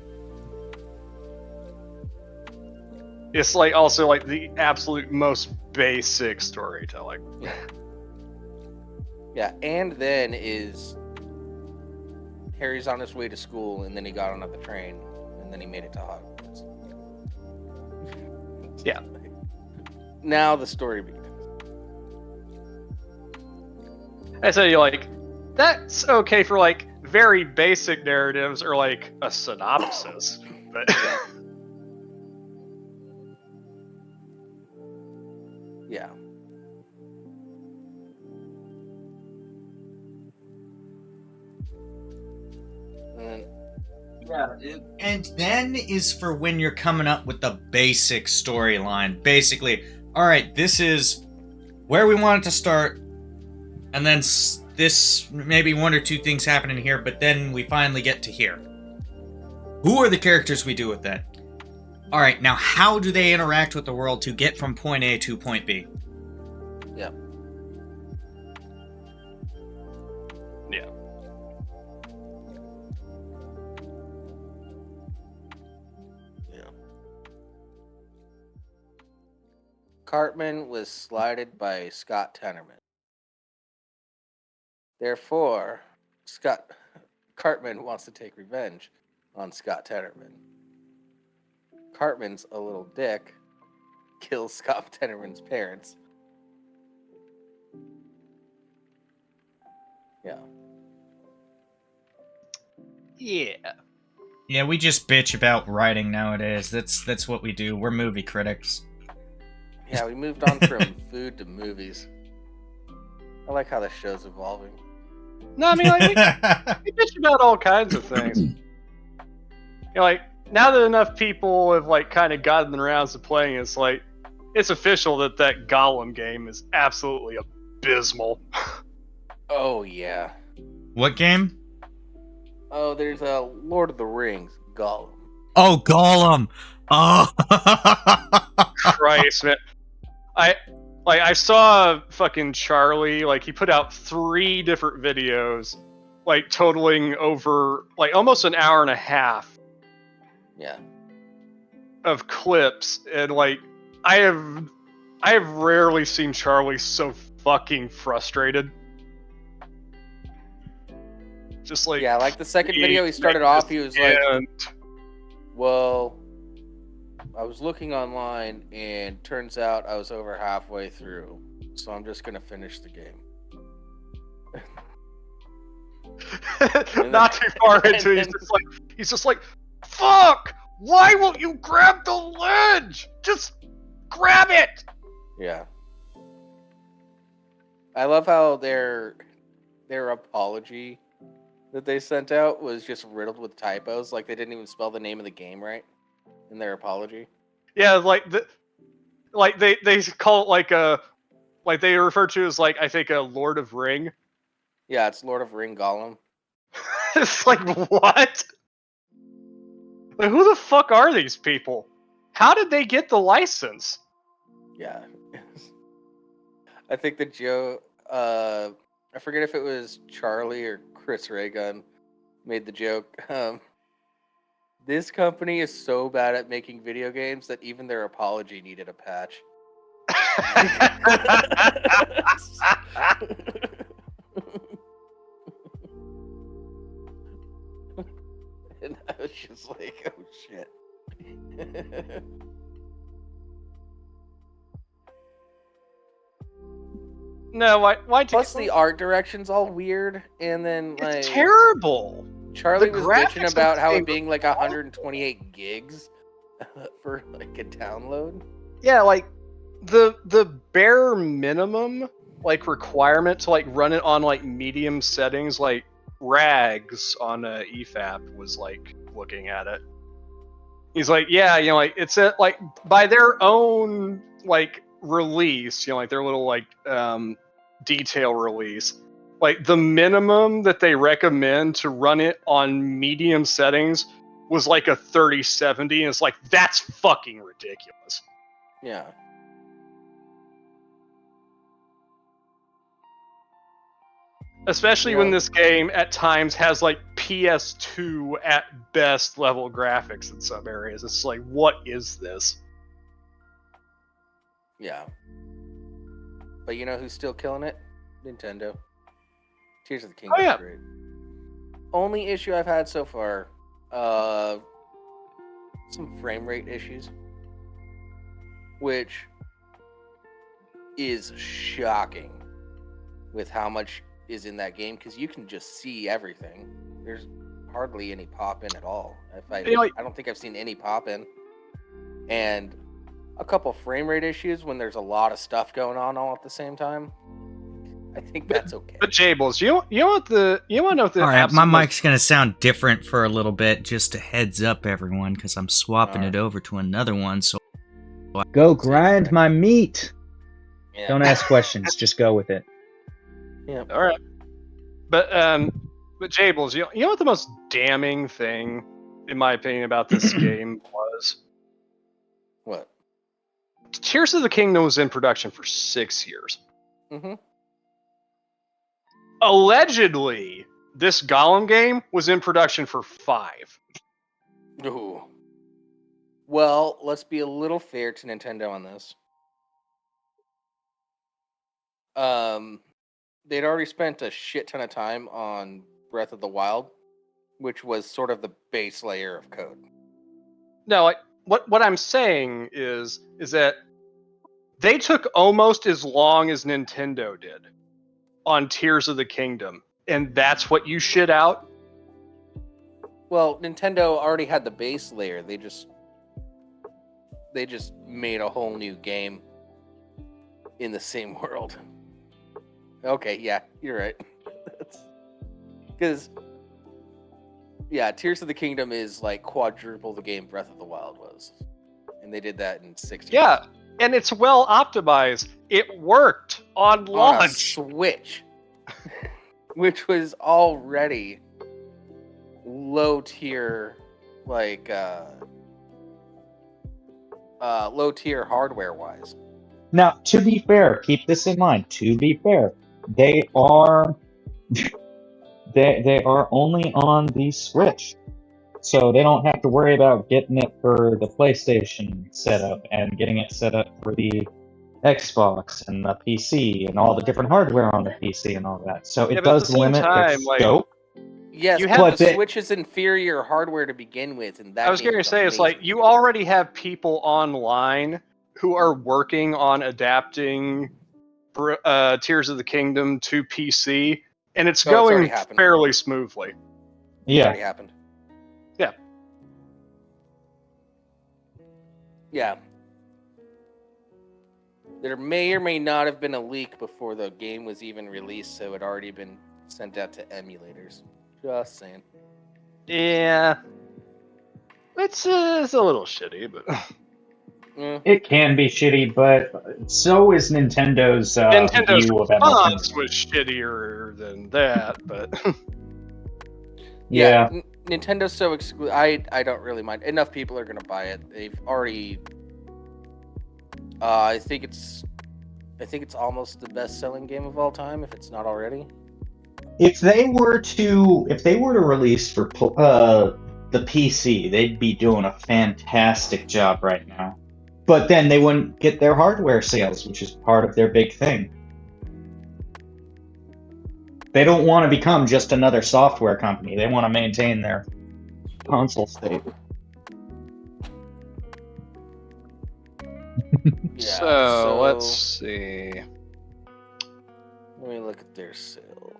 it's like also like the absolute most basic storytelling. Yeah, and then is Harry's on his way to school, and then he got on the train, and then he made it to Hogwarts. Yeah. Now the story begins. I say you like that's okay for like very basic narratives or like a synopsis, but Yeah. And then is for when you're coming up with the basic storyline. Basically, all right, this is where we want it to start, and then this maybe one or two things happening here, but then we finally get to here. Who are the characters we do with that? All right, now how do they interact with the world to get from point A to point B? Yeah. yeah. Yeah. Cartman was slided by Scott Tenorman. Therefore, Scott Cartman wants to take revenge on Scott Tenorman. Cartman's a little dick, kills Scott Tenorman's parents. Yeah. Yeah. Yeah, we just bitch about writing nowadays. That's what we do. We're movie critics. Yeah, we moved on from food to movies. I like how the show's evolving. No, I mean, like, we bitch about all kinds of things. Like, now that enough people have, like, kind of gotten around to playing, it's like, it's official that Gollum game is absolutely abysmal. Oh, yeah. What game? Oh, there's a Lord of the Rings, Gollum. Oh, Gollum. Oh. Christ, man. I saw fucking Charlie, like, he put out 3 different videos, like, totaling over, like, almost an hour and a half Yeah. of clips, and, like, I have rarely seen Charlie so fucking frustrated. Just like, Yeah, like the second video he started off, he was like, well, I was looking online and turns out I was over halfway through, so I'm just gonna finish the game. not too far into it, he's just like, fuck! Why won't you grab the ledge? Just grab it! Yeah. I love how their apology that they sent out was just riddled with typos. Like they didn't even spell the name of the game right in their apology. Yeah, like they call it like they refer to as, like, I think, a Lord of Ring. Yeah, it's Lord of Ring Gollum. It's like, what? Like, who the fuck are these people? How did they get the license? Yeah. I think the Joe I forget if it was Charlie or Chris Raygun made the joke. This company is so bad at making video games that even their apology needed a patch. And I was just like, oh shit. No, why? Plus the art direction's all weird, and then like It's terrible. Charlie The was graphics bitching of about the how game it being like 128 gigs for like a download. Yeah, like the bare minimum, like, requirement to, like, run it on, like, medium settings, like Rags on EFAP was, like, looking at it. He's like, yeah, you know, like, it's like, by their own, like, release, you know, like their little, like, detail release, like, the minimum that they recommend to run it on medium settings was like a 3070, and it's like, that's fucking ridiculous. Yeah. Especially when this game at times has, like, PS2 at best level graphics in some areas. It's like, what is this? Yeah. But you know who's still killing it? Nintendo. Tears of the Kingdom. Oh, yeah. Great. Only issue I've had so far, some frame rate issues, which is shocking with how much is in that game, because you can just see everything. There's hardly any pop in at all. I don't think I've seen any pop in, and a couple frame rate issues when there's a lot of stuff going on all at the same time. I think that's okay. But Jables, you want to know what the All right, my absolute mic's gonna sound different for a little bit. Just a heads up, everyone, because I'm swapping it over to another one. So go grind my meat. Yeah. Don't ask questions. Just go with it. Yeah. All right. But Jables, you know what the most damning thing, in my opinion, about this game was? What? Tears of the Kingdom was in production for 6 years. Mm-hmm. Allegedly, this Gollum game was in production for 5. Ooh. Well, let's be a little fair to Nintendo on this. they'd already spent a shit ton of time on Breath of the Wild, which was sort of the base layer of code. No, like what I'm saying is that they took almost as long as Nintendo did on Tears of the Kingdom, and that's what you shit out. Well, Nintendo already had the base layer. They just made a whole new game in the same world. Okay, yeah, you're right. Because Tears of the Kingdom is like quadruple the game Breath of the Wild was, and they did that in 6 years. Yeah, and it's well optimized. It worked on On a launch. Switch, which was already low tier, like low tier hardware wise. Now, to be fair, keep this in mind. To be fair, they are they are only on the Switch, so they don't have to worry about getting it for the PlayStation setup and getting it set up for the Xbox and the PC and all the different hardware on the PC and all that. So Yeah, it but at does the same limit time, their like, scope. Yes, You but have the to- Switch's inferior hardware to begin with, and that I was game going to is say, it's like amazing. you already have people online who are working on adapting Tears of the Kingdom to PC, and it's Oh, it's already going happened. fairly smoothly. It's Yeah, already happened. Yeah. Yeah. There may or may not have been a leak before the game was even released, so it had already been sent out to emulators. Just saying. Yeah. It's a little shitty, but it can be shitty, but so is Nintendo's Nintendo's view of response MLM. was shittier than that, but Yeah. Nintendo's so exclusive. I don't really mind. Enough people are gonna buy it. They've already. I think it's almost the best-selling game of all time, if it's not already. If they were to release for the PC, they'd be doing a fantastic job right now. But then they wouldn't get their hardware sales, which is part of their big thing. They don't want to become just another software company. They want to maintain their console state. Yeah. so let's see. Let me look at their sale.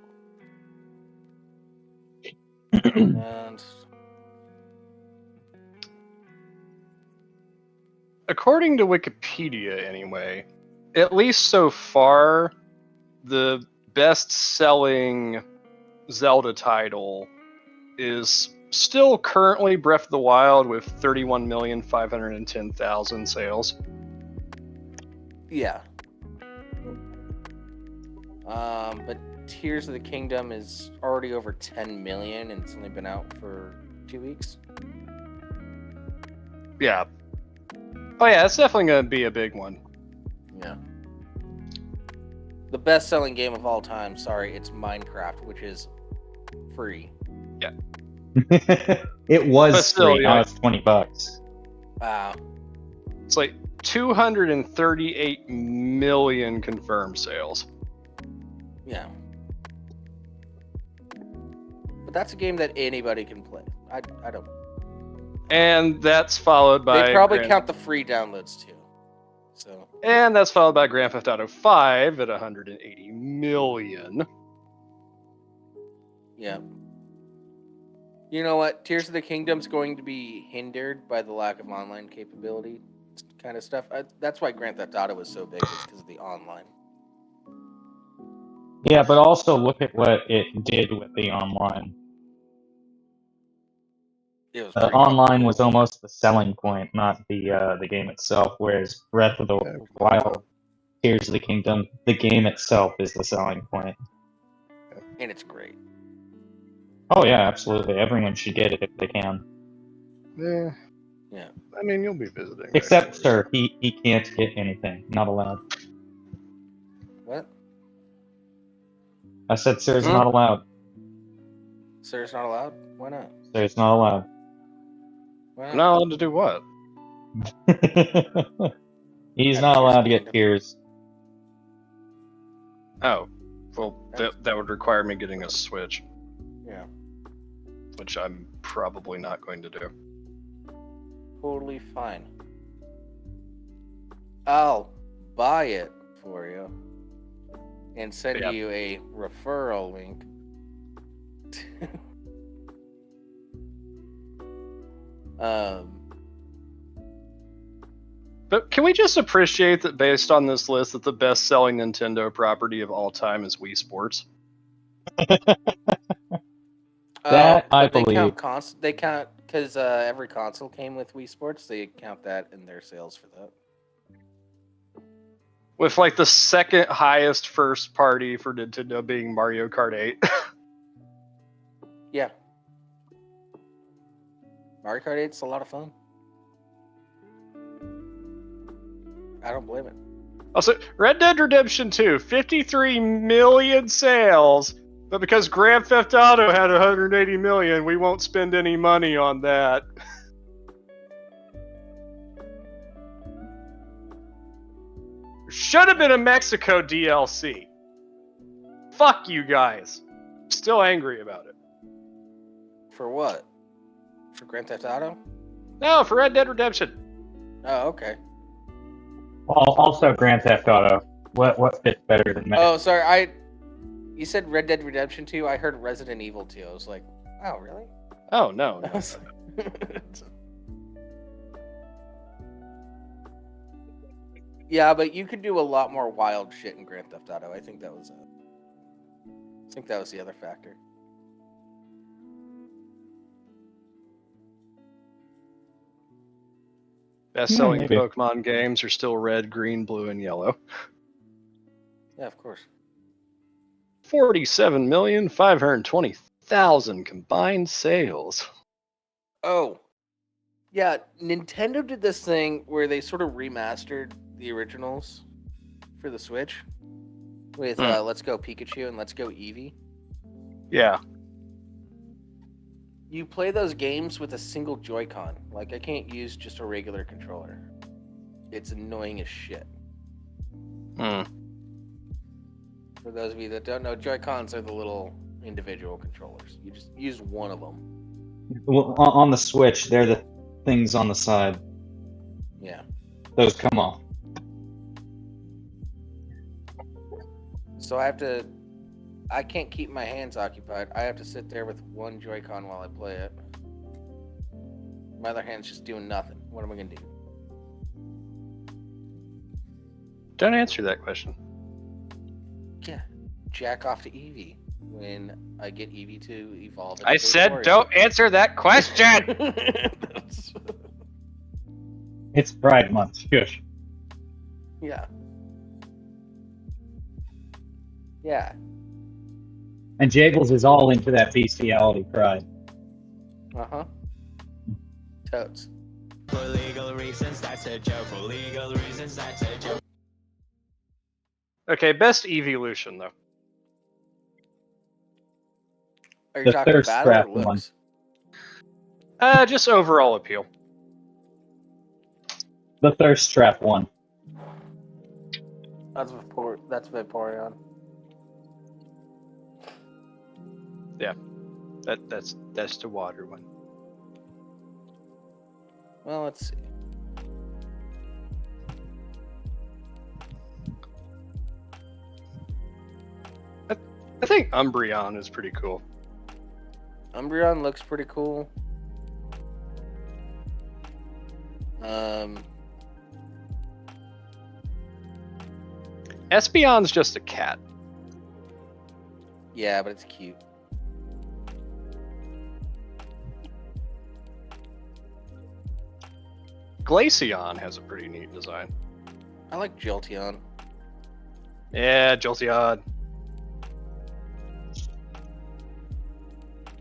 And According to Wikipedia, anyway, at least so far, the best-selling Zelda title is still currently Breath of the Wild with 31,510,000 sales. yeah. But Tears of the Kingdom is already over 10 million, and it's only been out for 2 weeks. Yeah. Oh yeah, it's definitely going to be a big one. Yeah. The best-selling game of all time. Sorry, it's Minecraft, which is free. It was But still, free. Now yeah. it's $20. Wow. It's like 238 million confirmed sales. Yeah. But that's a game that anybody can play. I don't. And that's followed by They probably count the free downloads too. So. And that's followed by Grand Theft Auto 5 at 180 million. Yeah. You know what? Tears of the Kingdom's going to be hindered by the lack of online capability kind of stuff. That's why Grand Theft Auto was so big, was because of the online. Yeah, but also look at what it did with the online. It was The pretty online fucking was cool. almost the selling point, not the game itself. Whereas Breath of the Wild, Tears of the Kingdom, the game itself is the selling point. And it's great. Oh yeah, absolutely. Everyone should get it if they can. Yeah. Yeah. I mean, you'll be visiting. Except actually. Sir, he can't get anything. Not allowed. What? I said Sir's not allowed. Sir's not allowed? Why not? Sir's not allowed. Why I'm not allowed to do what? He's Have not Tears allowed of to the get Kingdom. tears. Oh. Well, that would require me getting a Switch, Yeah, which I'm probably not going to do. totally fine. I'll buy it for you and send Yeah. you a referral link. But can we just appreciate that based on this list that the best-selling Nintendo property of all time is Wii Sports? That I but they believe. count they count because every console came with Wii Sports. They count that in their sales for that. With like the second highest first party for Nintendo being Mario Kart 8. Yeah, Mario Kart 8's a lot of fun. I don't blame it. Also, Red Dead Redemption 2, 53 million sales, but because Grand Theft Auto had 180 million, we won't spend any money on that. Should have been a Mexico DLC. Fuck you guys. Still angry about it. For what? For Grand Theft Auto? No, for Red Dead Redemption. Oh, okay. Also, Grand Theft Auto. What fits better than that? Oh, sorry. You said Red Dead Redemption 2. I heard Resident Evil 2. I was like, oh, really? Oh, no. I was like- Yeah, but you could do a lot more wild shit in Grand Theft Auto. I think that was the other factor. Best-selling maybe. Pokemon games are still red, green, blue, and yellow. Yeah, of course. 47,520,000 combined sales. Oh, yeah. Nintendo did this thing where they sort of remastered the originals for the Switch with Let's Go Pikachu and Let's Go Eevee. Yeah. You play those games with a single Joy-Con. Like, I can't use just a regular controller. It's annoying as shit. For those of you that don't know, Joy-Cons are the little individual controllers. You just use one of them. Well, on the Switch, they're the things on the side. Yeah. Those come off. So I can't keep my hands occupied. I have to sit there with one Joy-Con while I play it. My other hand's just doing nothing. What am I going to do? Don't answer that question. Yeah. Jack off to Eevee when I get Eevee to evolve. I said don't answer that question! It's Pride Month. Shush. Yeah. Yeah. And Jables is all into that bestiality pride. Uh-huh. Totes. For legal reasons, that's a joke. For legal reasons, that's a joke. Okay, best evolution, though. Are you The talking thirst battle trap or one. looks? Just overall appeal. The thirst trap one. That's Vaporeon. Yeah. That's the water one. Well, let's see. I think Umbreon is pretty cool. Umbreon looks pretty cool. Espeon's just a cat. Yeah, but it's cute. Glaceon has a pretty neat design. I like Jolteon. Yeah, Jolteon.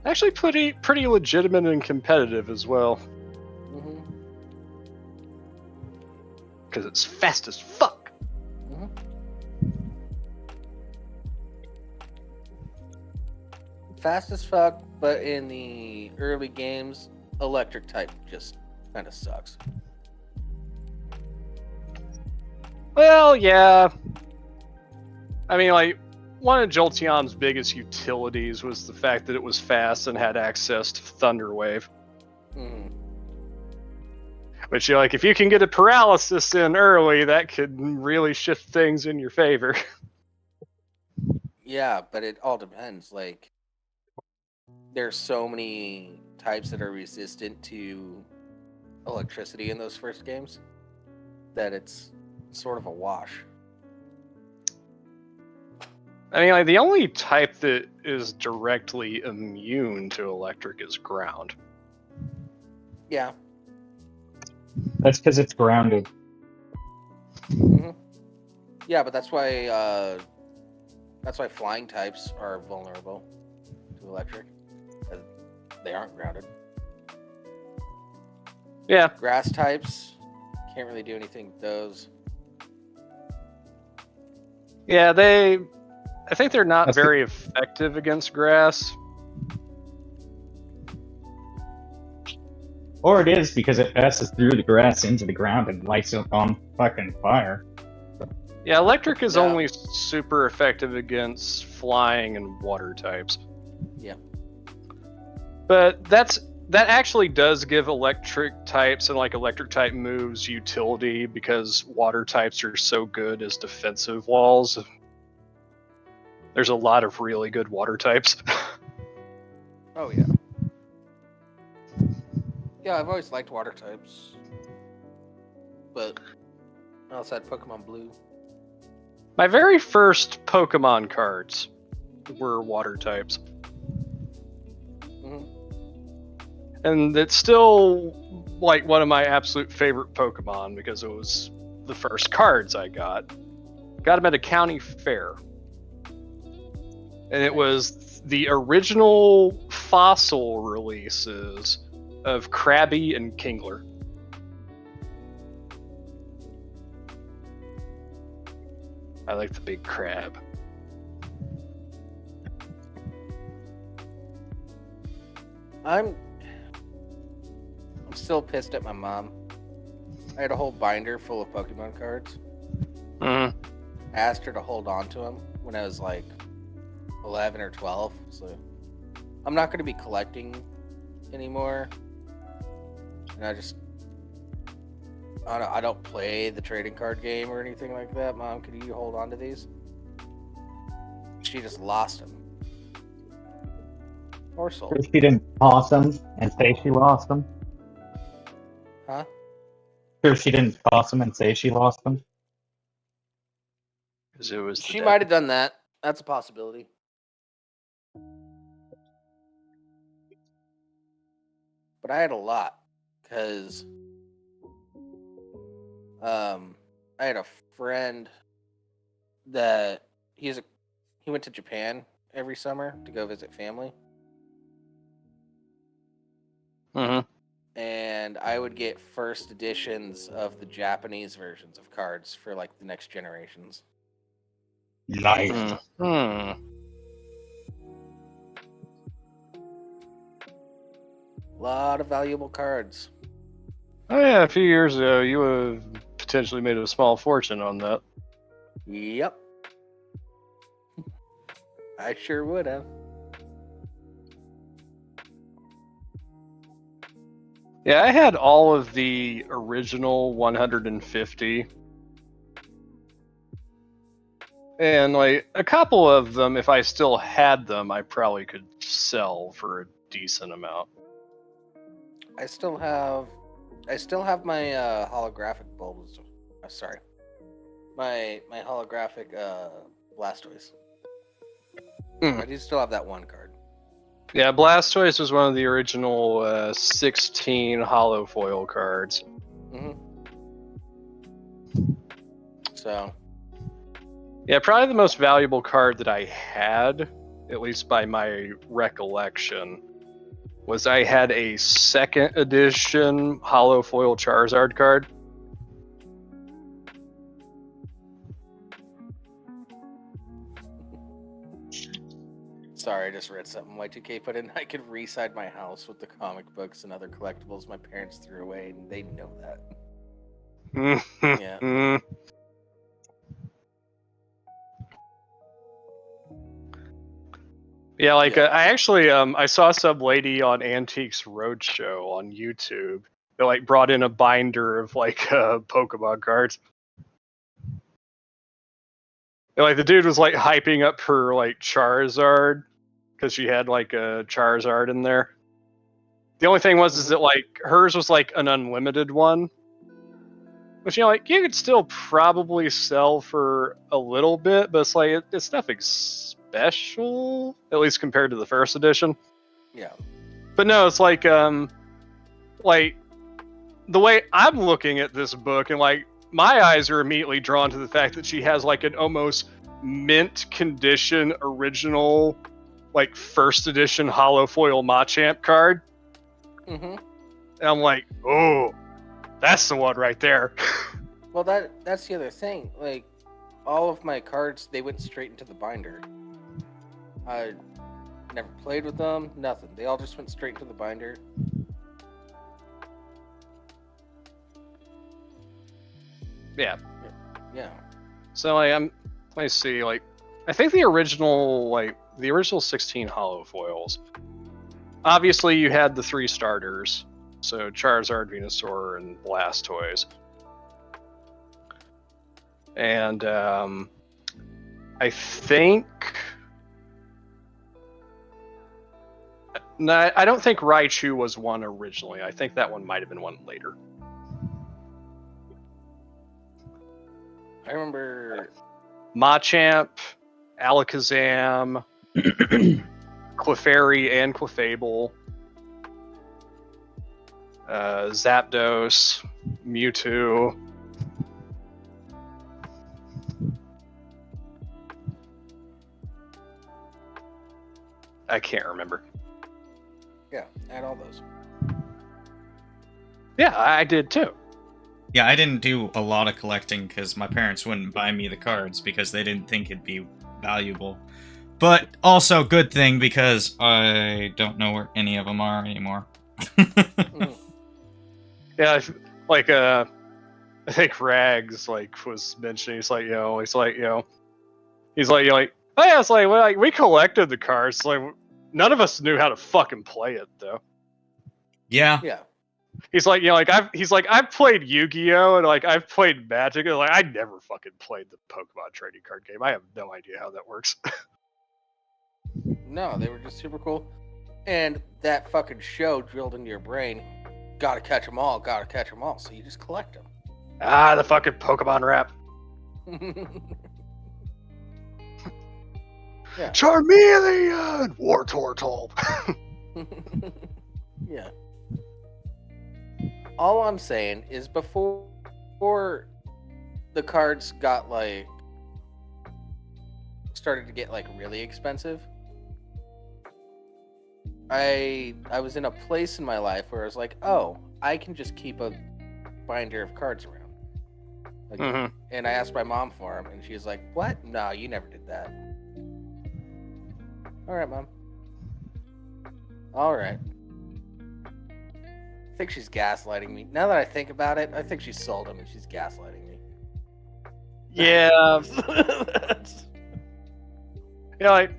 Actually, pretty legitimate and competitive as well. Mm-hmm. Because it's fast as fuck. Mm-hmm. Fast as fuck, but in the early games, electric type just kind of sucks. Well, yeah. I mean, like, one of Jolteon's biggest utilities was the fact that it was fast and had access to Thunderwave. Mhm. Which, like, if you can get a paralysis in early, that could really shift things in your favor. Yeah, but it all depends. Like, there's so many types that are resistant to electricity in those first games that it's sort of a wash. I mean, like, the only type that is directly immune to electric is ground. Yeah. That's because it's grounded. Yeah, but that's why flying types are vulnerable to electric, because they aren't grounded. Yeah. Grass types can't really do anything with those. Yeah, I think they're not That's very effective against grass. Or it is because it passes through the grass into the ground and lights it on fucking fire. Yeah, electric is Yeah. only super effective against flying and water types. Yeah. But that actually does give electric types and like electric type moves utility because water types are so good as defensive walls. There's a lot of really good water types. Oh yeah. Yeah, I've always liked water types, but outside Pokemon Blue. My very first Pokemon cards were water types. Mhm. And it's still like one of my absolute favorite Pokemon because it was the first cards I got. Got them at a county fair. And it was the original fossil releases of Krabby and Kingler. I like the big crab. I'm still pissed at my mom. I had a whole binder full of Pokemon cards. Mm. I asked her to hold on to them when I was like 11 or 12. So I'm not going to be collecting anymore. And I don't play the trading card game or anything like that. Mom, could you hold on to these? She just lost them. Or sold. She didn't toss them and say she lost them. Huh? Sure, she didn't toss them and say she lost them. Because it was the She deck. might have done that. That's a possibility. But I had a lot because I had a friend that he went to Japan every summer to go visit family, Mm-hmm. and I would get first editions of the Japanese versions of cards for like the next generations. Nice. Hmm. A lot of valuable cards. Oh yeah, a few years ago, you would have potentially made a small fortune on that. Yep. I sure would have. Yeah, I had all of the original 150. And like a couple of them, if I still had them, I probably could sell for a decent amount. I still have my holographic bulbs. Sorry, my holographic Blastoise. Mm. I do still have that one card. Yeah, Blastoise was one of the original 16 holo foil cards. Mm-hmm. So, Yeah, probably the most valuable card that I had, at least by my recollection, was I had a second edition holo foil Charizard card. sorry, I just read something Y2K put in. I could reside my house with the comic books and other collectibles my parents threw away, and they know that. Yeah. Yeah, like Yeah. I actually I saw some lady on Antiques Roadshow on YouTube that like brought in a binder of like Pokemon cards. And, like the dude was like hyping up her like Charizard because she had like a Charizard in there. The only thing was is that like hers was like an unlimited one, which like you could still probably sell for a little bit, but it's like it's nothing special, at least compared to the first edition. Yeah. But no, it's like the way I'm looking at this book, and like my eyes are immediately drawn to the fact that she has like an almost mint condition original, like first edition hollow foil Machamp card. Mm-hmm. And I'm like, oh, that's the one right there. Well, that's the other thing. Like, all of my cards, they went straight into the binder. I never played with them, nothing. They all just went straight into the binder. Yeah. Yeah. So like let me see, like I think the original 16 hollow foils. Obviously you had the 3 starters. So Charizard, Venusaur, and Blastoise. And I think no, I don't think Raichu was one originally. I think that one might have been one later. I remember. Machamp, Alakazam, Clefairy and Clefable, Zapdos, Mewtwo. I can't remember. Yeah, I had all those. Yeah, I did too. Yeah, I didn't do a lot of collecting because my parents wouldn't buy me the cards because they didn't think it'd be valuable. But also good thing because I don't know where any of them are anymore. Mhm. Yeah, like I think Rags like was mentioning. He's like, oh yeah, it's like, well, like we collected the cards. It's like none of us knew how to fucking play it though. Yeah. Yeah. He's like, I've played Yu-Gi-Oh! And like I've played Magic, and like I never fucking played the Pokemon trading card game. I have no idea how that works. No, they were just super cool. And that fucking show drilled into your brain. Gotta catch them all, gotta catch them all. So you just collect them. The fucking Pokemon rap. Yeah. Charmeleon! Wartortle. Yeah. All I'm saying is before the cards got like started to get like really expensive, I was in a place in my life where I was like, oh, I can just keep a binder of cards around. Like, Mhm. And I asked my mom for them, and she was like, what? No, you never did that. All right, Mom. All right. I think she's gaslighting me. Now that I think about it, I think she sold them and she's gaslighting me. Yeah. Like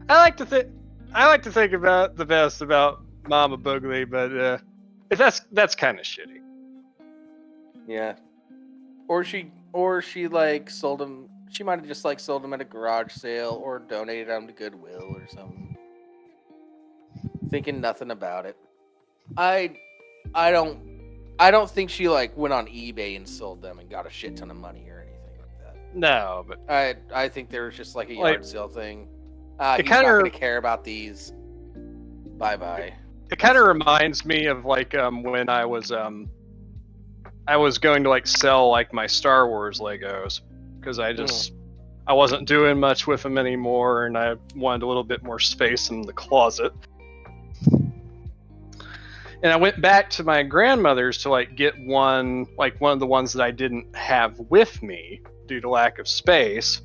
I like to think about the best about Mama Boogly, but that's kind of shitty. Yeah. Or she like sold them. She might have just like sold them at a garage sale or donated them to Goodwill or something. Thinking nothing about it. I don't think she like went on eBay and sold them and got a shit ton of money or anything like that. No, but I think there was just like a Like, yard sale thing. it He's not kinda- going to care about these. Bye bye. it kind of reminds me of like when I was going to like sell like my Star Wars Legos because I wasn't doing much with them anymore, and I wanted a little bit more space in the closet. And I went back to my grandmother's to like get one of the ones that I didn't have with me due to lack of space,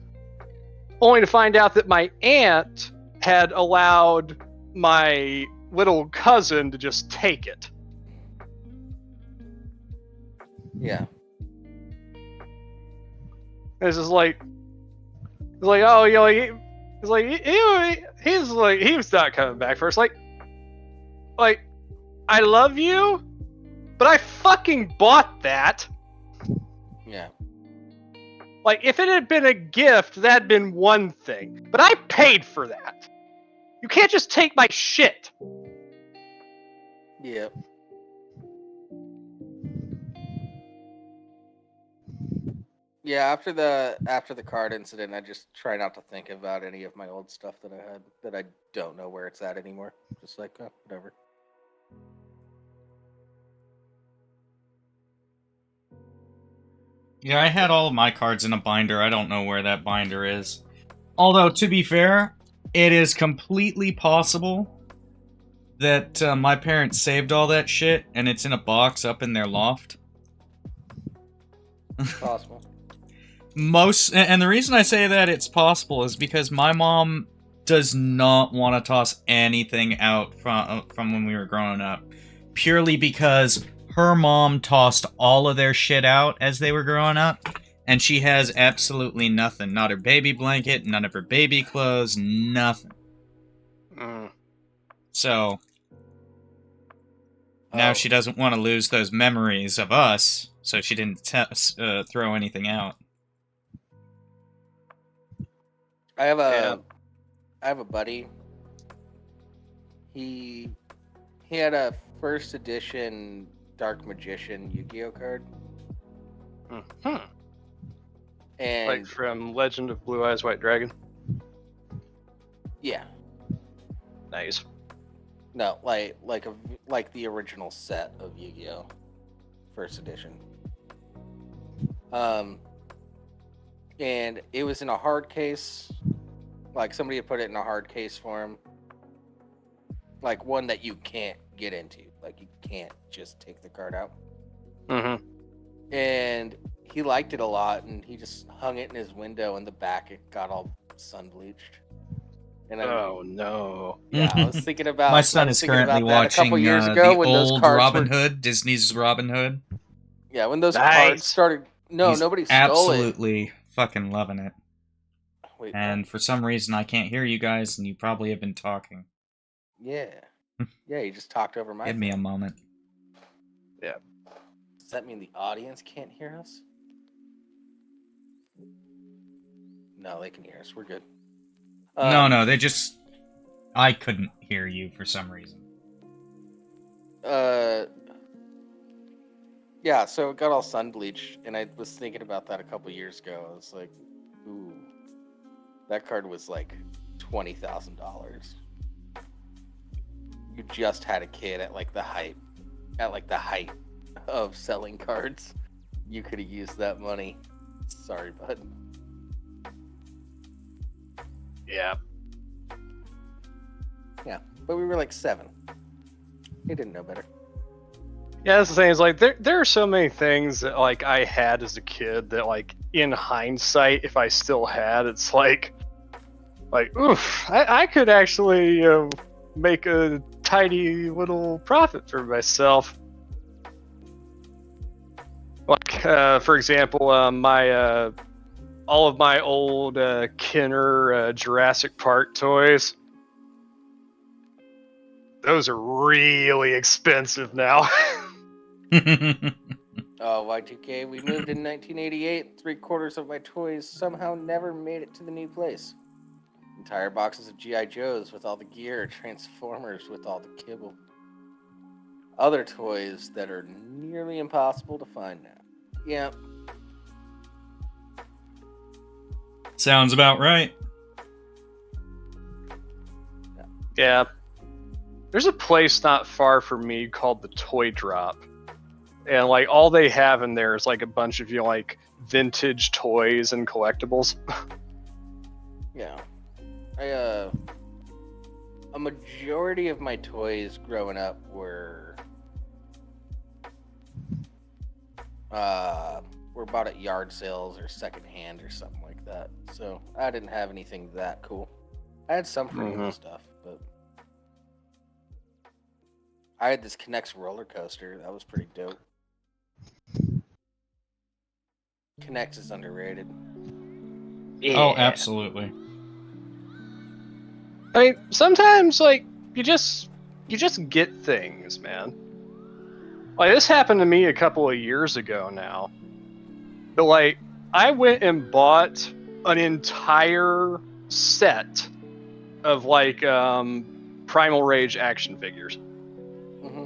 only to find out that my aunt had allowed my little cousin to just take it. Yeah. It's just like, oh, He's like, he was not coming back first. Like, I love you, but I fucking bought that. Yeah. Like, if it had been a gift, that'd been one thing. But I paid for that. You can't just take my shit. Yep. Yeah, after the card incident, I just try not to think about any of my old stuff that I had that I don't know where it's at anymore. Just like, oh, whatever. Yeah, I had all of my cards in a binder. I don't know where that binder is. Although, to be fair, it is completely possible that my parents saved all that shit and it's in a box up in their loft. Possible. And the reason I say that it's possible is because my mom does not want to toss anything out from when we were growing up, purely because her mom tossed all of their shit out as they were growing up, and she has absolutely nothing. Not her baby blanket, none of her baby clothes, nothing. So now she doesn't want to lose those memories of us, so she didn't throw anything out. I have a buddy. He had a first edition Dark Magician Yu-Gi-Oh card. And Like from Legend of Blue Eyes White Dragon. yeah. Nice. No, like the original set of Yu-Gi-Oh, first edition. And it was in a hard case. Like somebody had put it in a hard case for him. Like one that you can't get into. Like you can't just take the card out. Mm-hmm. And he liked it a lot, and he just hung it in his window. In the back, it got all sun bleached. And Oh no! Yeah, I was thinking about. My son is currently watching a couple years the ago when those old cards Robin were, Hood, Disney's Robin Hood. Yeah, when those Nice. cards started. No, He's nobody stole it. absolutely fucking loving it. Wait, And for some reason, I can't hear you guys, and you probably have been talking. Yeah, yeah, you just talked over my. Give me a moment. Yeah. Does that mean the audience can't hear us? No, they can hear us. We're good. No, they just... I couldn't hear you for some reason. Yeah, so it got all sun bleached, and I was thinking about that a couple years ago. I was like, ooh, that card was like $20,000. You just had a kid at the height of selling cards. You could have used that money. Sorry, bud. Yeah. Yeah, but we were like 7. He didn't know better. Yeah, that's the thing. Is like there are so many things that like I had as a kid that like in hindsight, if I still had, it's like oof, I could actually make a tiny little profit for myself. Like for example, my all of my old Kenner Jurassic Park toys. Those are really expensive now. Oh, Y2K, we moved in 1988. 3/4 of my toys somehow never made it to the new place. Entire boxes of G.I. Joes with all the gear, Transformers with all the kibble. Other toys that are nearly impossible to find now. Yeah. Sounds about right. Yeah. There's a place not far from me called the Toy Drop. And like all they have in there is like a bunch of like vintage toys and collectibles. Yeah. A majority of my toys growing up were bought at yard sales or secondhand or something like that. So I didn't have anything that cool. I had some pretty cool stuff, but I had this Connects roller coaster. That was pretty dope. Connects is underrated. Yeah. Oh, absolutely. I mean, sometimes like you just get things, man. Like this happened to me a couple of years ago now. But like I went and bought an entire set of like Primal Rage action figures Hmm.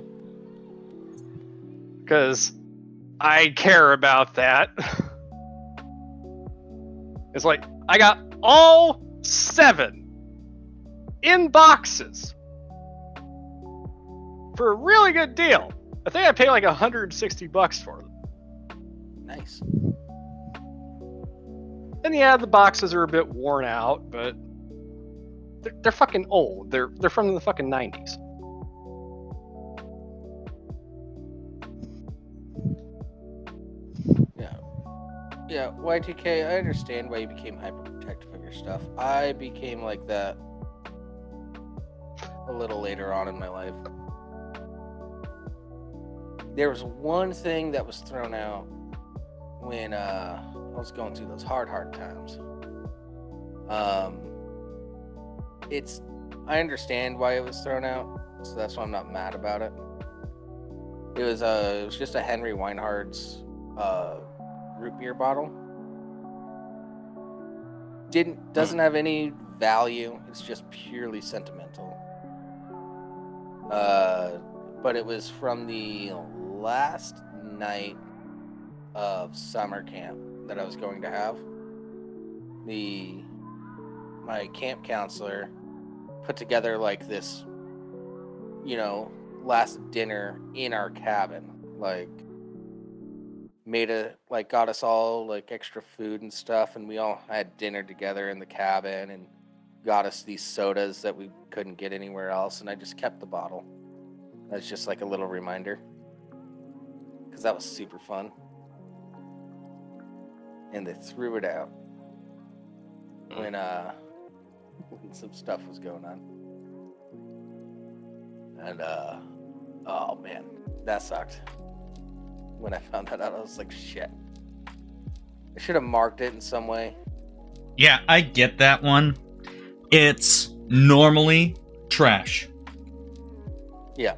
because I care about that. It's like I got all 7 in boxes for a really good deal. I think I paid like $160 for them. Nice. And yeah, the boxes are a bit worn out, but they're fucking old. They're from the fucking 90s. Yeah. Yeah, Y2K, I understand why you became hyperprotective of your stuff. I became like that a little later on in my life. There was one thing that was thrown out when I was going through those hard times. I understand why it was thrown out, so that's why I'm not mad about it. It was just a Henry Weinhard's root beer bottle. Doesn't have any value. It's just purely sentimental. But it was from the last night of summer camp that I was going to have. My camp counselor put together like this, last dinner in our cabin. Like got us all like extra food and stuff, and we all had dinner together in the cabin and got us these sodas that we couldn't get anywhere else, and I just kept the bottle. That's just like a little reminder, because that was super fun. And they threw it out when some stuff was going on. And oh man, that sucked. When I found that out, I was like, shit. I should have marked it in some way. Yeah, I get that one. It's normally trash. Yeah.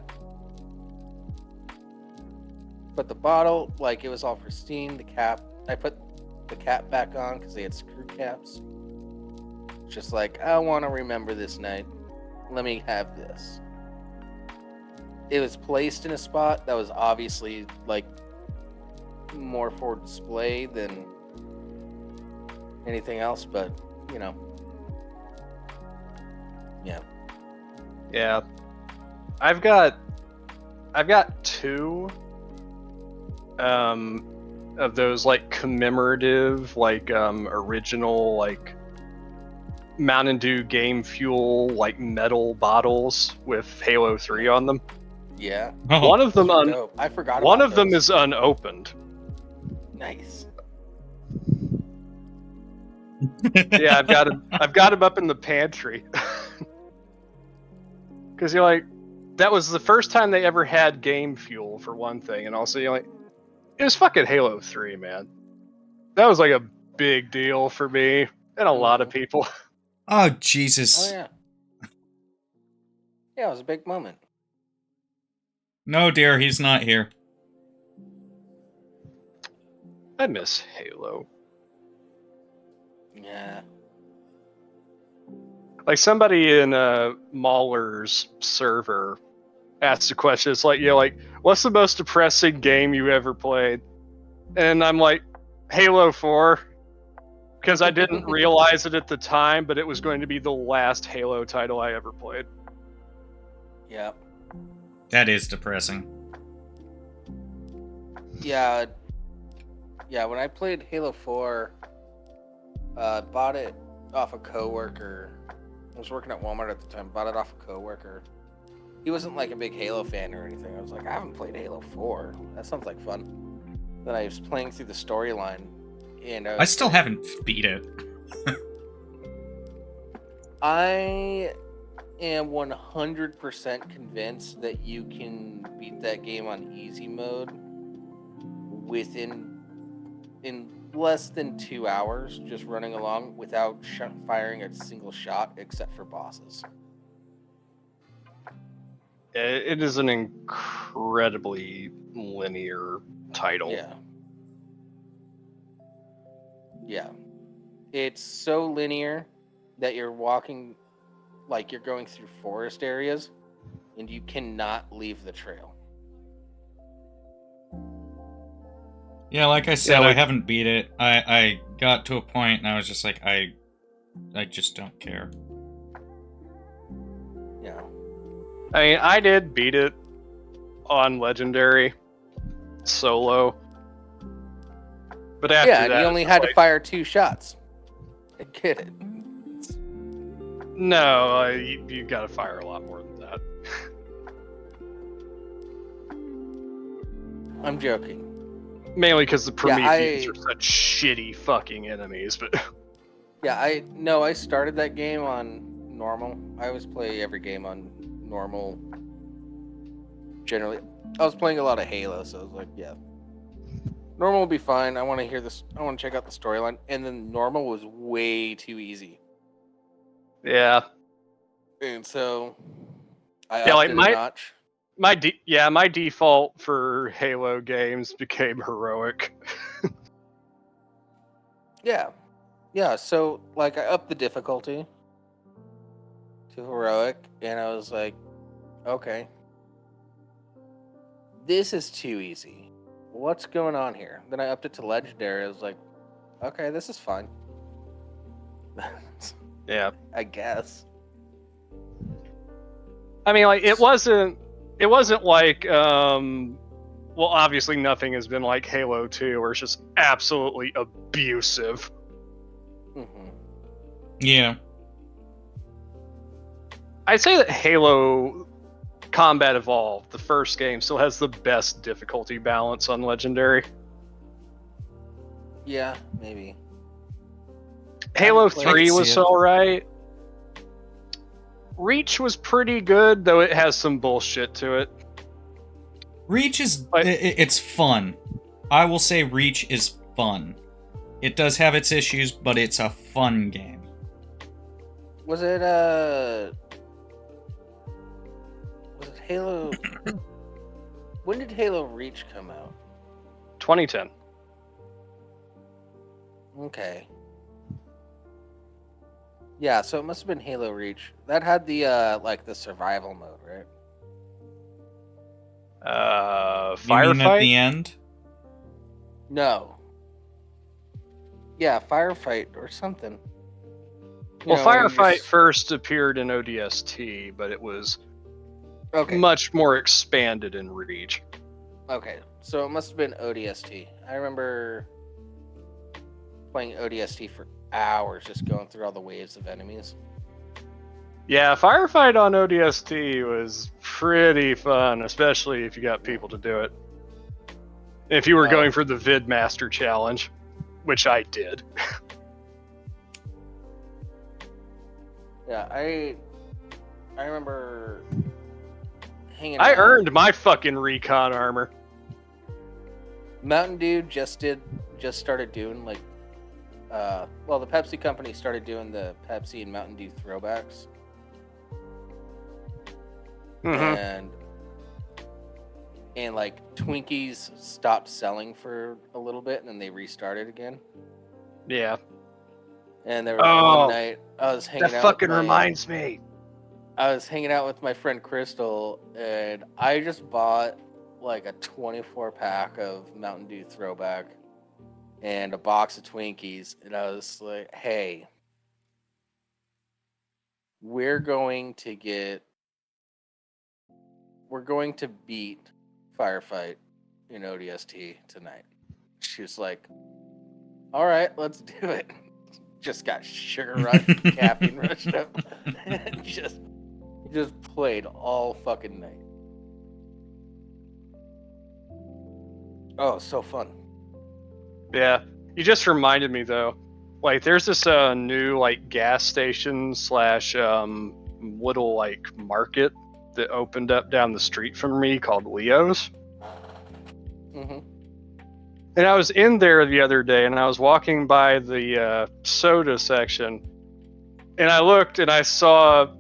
But the bottle, like, it was all pristine. The cap, I put the cap back on because they had screw caps. Just like, I want to remember this night. Let me have this. It was placed in a spot that was obviously, like, more for display than anything else, but, yeah. Yeah. I've got 2 of those like commemorative, like original, like Mountain Dew Game Fuel, like metal bottles with Halo 3 on them. Yeah. Oh, One of them Those were dope. I forgot one about of them those. is unopened. Nice. Yeah, I've got him up in the pantry. Because you're like, that was the first time they ever had Game Fuel for one thing, and also you're like, it was fucking Halo 3, man. That was like a big deal for me and a lot of people. Oh, Oh Jesus. yeah. Yeah, it was a big moment. No, dear, he's not here. I miss Halo. Yeah. Like somebody in Mauler's server asked a question. It's like, like, what's the most depressing game you ever played? And I'm like, Halo 4. Because I didn't realize it at the time, but it was going to be the last Halo title I ever played. Yeah. That is depressing. Yeah. Yeah, when I played Halo 4, bought it off a coworker. I was working at Walmart at the time, bought it off a coworker. He wasn't like a big Halo fan or anything. I was like, I haven't played Halo 4. That sounds like fun. Then I was playing through the storyline, and I still haven't beat it. I am 100% convinced that you can beat that game on easy mode in less than 2 hours, just running along without firing a single shot except for bosses. It is an incredibly linear title. Yeah. Yeah. It's so linear that you're walking, like you're going through forest areas, and you cannot leave the trail. Yeah, like I said, Yeah, I like- haven't beat it. I got to a point and I was just like, I just don't care. Yeah. I mean, I did beat it on Legendary solo. But after Yeah, and that, you it's only just had like, to fire 2 shots. I get it. no, you gotta fire a lot more than that. I'm joking. Mainly because the Yeah, Prometheans are such shitty fucking enemies, but Yeah, I started that game on normal. I always play every game on normal. Generally, I was playing a lot of Halo, so I was like, yeah, normal will be fine. I want to hear this. I want to check out the storyline, and then normal was way too easy, yeah. and so I Yeah, upped like it a notch. my default for Halo games became heroic. Yeah, yeah. So like, I upped the difficulty to heroic, and I was like, okay, this is too easy. What's going on here? Then I upped it to legendary. I was like, okay, this is fine. Yeah. I guess. I mean, like it wasn't like well, obviously nothing has been like Halo 2 where it's just absolutely abusive. Hmm. Yeah. I'd say that Halo Combat Evolved, the first game, still has the best difficulty balance on Legendary. Yeah, maybe. Halo haven't played 3 it. was See it. alright. Reach was pretty good, though it has some bullshit to it. Reach is Like- it's fun. I will say Reach is fun. It does have its issues, but it's a fun game. Was it Halo? When did Halo Reach come out? 2010. Okay. Yeah, so it must have been Halo Reach. That had the like the survival mode, right? You mean at Firefight? the end? No. Yeah, firefight or something. You Well, know, when you Firefight just- first appeared in ODST, but it was Okay. much more expanded in Reach. Okay, so it must have been ODST. I remember playing ODST for hours, just going through all the waves of enemies. Yeah, Firefight on ODST was pretty fun, especially if you got people to do it. If you were Oh. going for the VidMaster challenge, which I did. Yeah, I remember hanging I out. earned my fucking recon armor. Mountain Dew just started doing like well, the Pepsi company started doing the Pepsi and Mountain Dew throwbacks. Mm-hmm. And like Twinkies stopped selling for a little bit and then they restarted again. Yeah. And there was Oh, one night I was hanging That out fucking with my, reminds me. I was hanging out with my friend Crystal and I just bought like a 24 pack of Mountain Dew throwback and a box of Twinkies and I was like, "Hey, we're going to beat Firefight in ODST tonight." She was like, "All right, let's do it." Just got sugar rushed, caffeine rushed up, and just played all fucking night. Oh, so fun. Yeah. You just reminded me though. Like there's this new like gas station slash little like market that opened up down the street from me called Leo's. Hmm. And I was in there the other day and I was walking by the soda section and I looked and I saw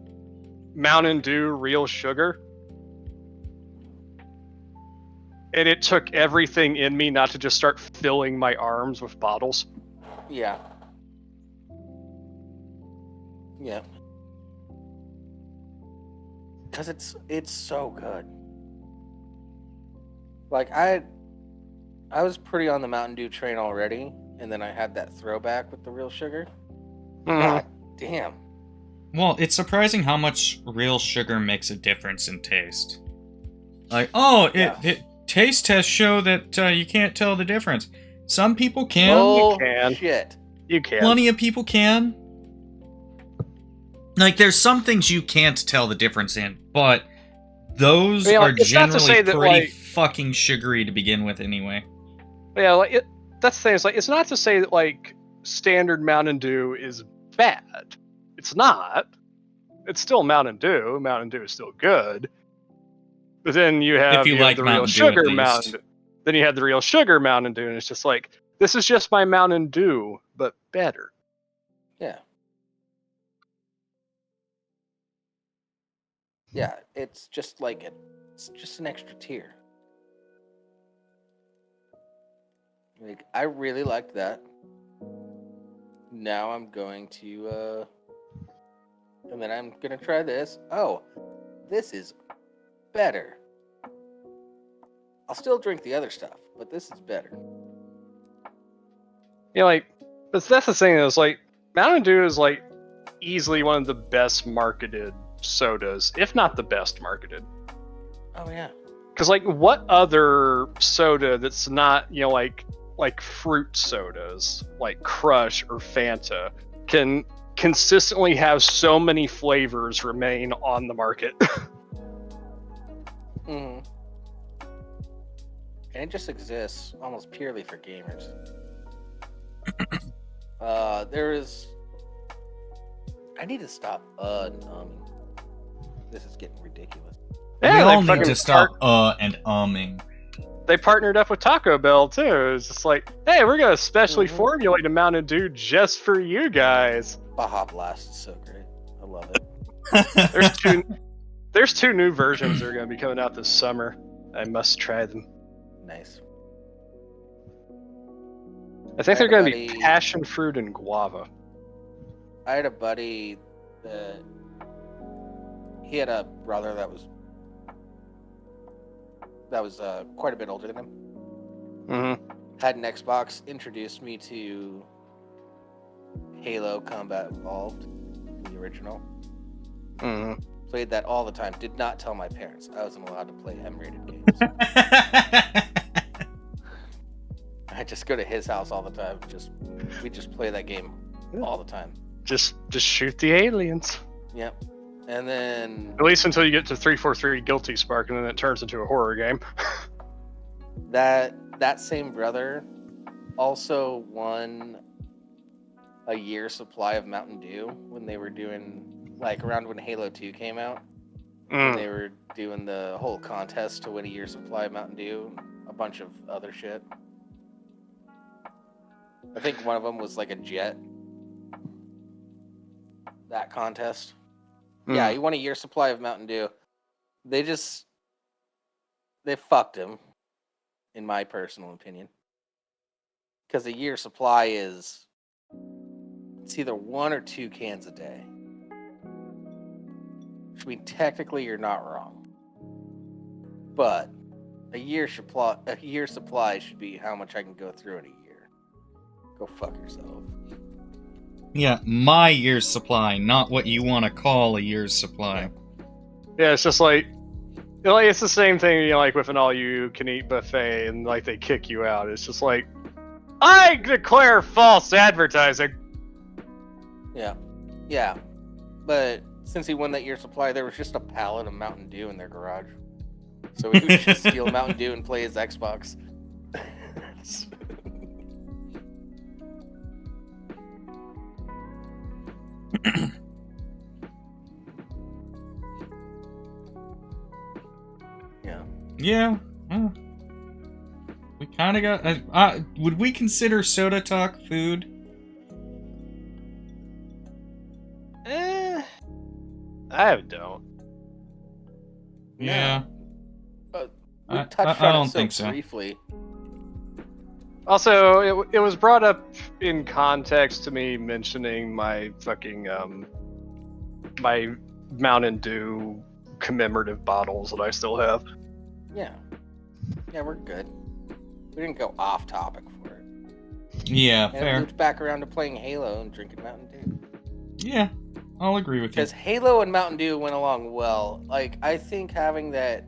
Mountain Dew Real Sugar. and it took everything in me not to just start filling my arms with bottles. Yeah. Yeah. Because it's so good. Like, I was pretty on the Mountain Dew train already, and then I had that throwback with the real sugar. God damn. Well, it's surprising how much real sugar makes a difference in taste. Like, oh, Yeah. it taste tests show that you can't tell the difference. Some people can. Oh, can. shit. You can. Plenty of people can. Like, there's some things you can't tell the difference in, but those Yeah, are like, it's not to generally say that, pretty like- fucking sugary to begin with anyway. Yeah, like that's the thing. It's like, it's not to say that like standard Mountain Dew is bad. It's not. It's still Mountain Dew. Mountain Dew is still good. But then you have, you have like the real Mountain Dew, at sugar least. Mountain Dew. Then you have the real sugar Mountain Dew, and it's just like, this is just my Mountain Dew, but better. Yeah. Yeah, it's just like it's just an extra tier. Like, I really liked that. Now I'm going to and then I'm gonna try this. Oh, this is better. I'll still drink the other stuff, but this is better. You know, like, that's the thing. Is like, Mountain Dew is like easily one of the best marketed sodas, if not the best marketed. Oh yeah. Because like, what other soda that's not, you know, like fruit sodas like Crush or Fanta can consistently have so many flavors remain on the market? Mm-hmm. And it just exists almost purely for gamers. There is. I need to stop numbing. This is getting ridiculous. Yeah, we they all need fucking to stop and umming. They partnered up with Taco Bell too. It's just like, hey, we're gonna specially Mhm. formulate a Mountain Dew just for you guys. Baja Blast is so great. I love it. There's two new versions that are gonna be coming out this summer. I must try them. Nice. I think I they're had gonna a be buddy- passion fruit and guava. I had a buddy that he had a brother that was quite a bit older than him. Mm-hmm. Had an Xbox, introduced me to Halo Combat Evolved, the original. Mm-hmm. Played that all the time. Did not tell my parents. I wasn't allowed to play M-rated games. I just go to his house all the time. We just play that game all the time. Just shoot the aliens. Yep. And then At least until you get to 343 Guilty Spark, and then it turns into a horror game. that same brother also won a year's supply of Mountain Dew when they were doing, like, around when Halo 2 came out. When they were doing the whole contest to win a year's supply of Mountain Dew, a bunch of other shit. I think one of them was like a jet. That contest. Yeah, he won a year's supply of Mountain Dew. They fucked him, in my personal opinion. Because a year's supply it's either 1 or 2 cans a day. Which, I mean, technically you're not wrong. But a year's supply should be how much I can go through in a year. Go fuck yourself. Yeah, my year's supply, not what you want to call a year's supply. Yeah, it's just like, it's the same thing, like with an all-you-can-eat buffet, and like they kick you out. It's just like, I declare false advertising. Yeah. But since he won that year's supply, there was just a pallet of Mountain Dew in their garage. So he would just steal Mountain Dew and play his Xbox. Yeah. We kind of got... would we consider Soda Talk food? I don't. Yeah. We I touched I on don't it so think so. briefly. Also, it was brought up in context to me mentioning my fucking my Mountain Dew commemorative bottles that I still have. Yeah. Yeah, we're good. We didn't go off topic for it. Yeah, And it fair. looped back around to playing Halo and drinking Mountain Dew. Yeah, I'll agree with you. Because Halo and Mountain Dew went along well. Like, I think having that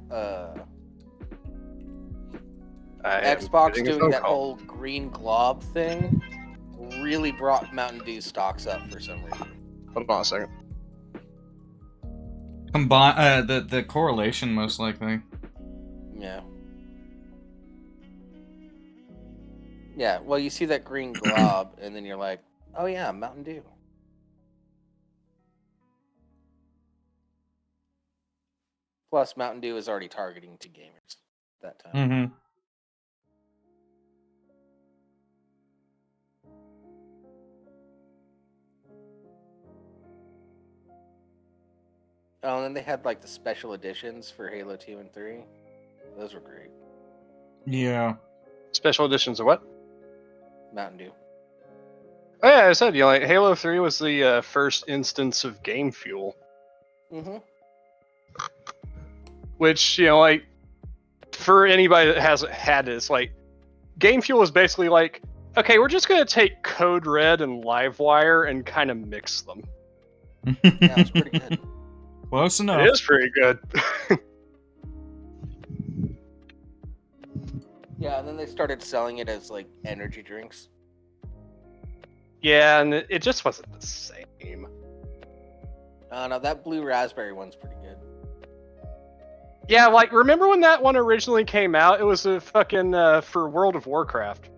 Xbox doing that whole green glob thing really brought Mountain Dew stocks up for some reason. Hold on a second. Combine the correlation most likely. Yeah. Yeah, well, you see that green glob, and then you're like, oh yeah, Mountain Dew. Plus, Mountain Dew is already targeting to gamers at that time. Mm-hmm. Oh, and then they had like the special editions for Halo 2 and 3. Those were great. Yeah. Special editions of what? Mountain Dew. Oh yeah, I said, you know, like Halo 3 was the first instance of game fuel. Mm-hmm. Which, you know, like, for anybody that hasn't had it, it's like, game fuel is basically like, okay, we're just going to take Code Red and Livewire and kind of mix them. Yeah, it's pretty good. Close enough. It is pretty good. Yeah, and then they started selling it as like energy drinks. Yeah, and it just wasn't the same. No, that blue raspberry one's pretty good. Yeah, like, remember when that one originally came out? It was a fucking, for World of Warcraft.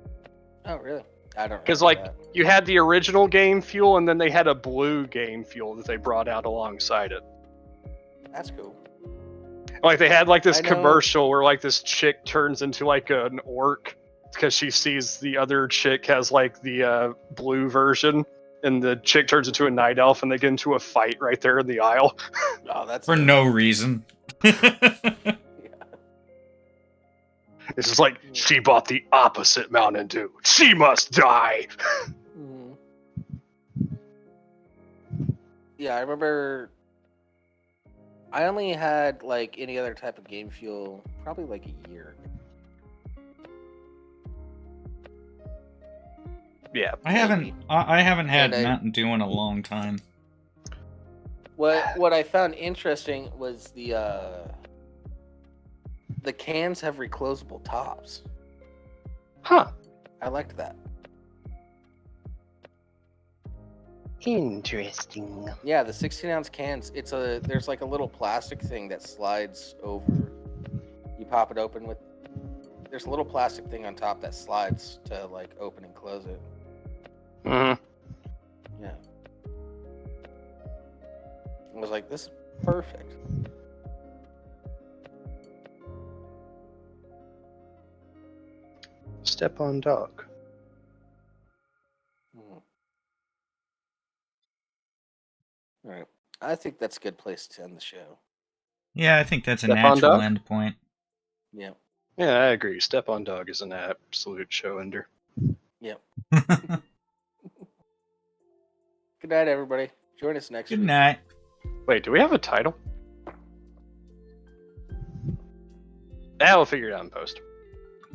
Oh, really? I don't. Because, remember like, that. you had the original game fuel, and then they had a blue game fuel that they brought out alongside it. That's cool. Like, they had, like, this I know- commercial where, like, this chick turns into, like, an orc because she sees the other chick has, like, the blue version, and the chick turns into a night elf, and they get into a fight right there in the aisle. Oh, that's For dope. no reason. It's just like, she bought the opposite Mountain Dew. She must die! Mhm. Yeah, I remember. I only had like any other type of game fuel probably like a year. Yeah. I haven't had And I- Mountain Dew in a long time. What I found interesting was the cans have reclosable tops. Huh. I liked that. Interesting. Yeah, the 16-ounce cans. There's like a little plastic thing that slides over. You pop it open with. There's a little plastic thing on top that slides to like open and close it. Mm-hmm. Yeah. I was like, this is perfect. Step on dog. Mhm. All right. I think that's a good place to end the show. Yeah, I think that's a Step on natural dog? end point. Yeah. Yeah, I agree. Step on dog is an absolute show ender. Yep. Good night, everybody. Join us next Good week. night. Wait, do we have a title? We'll figure it out in post.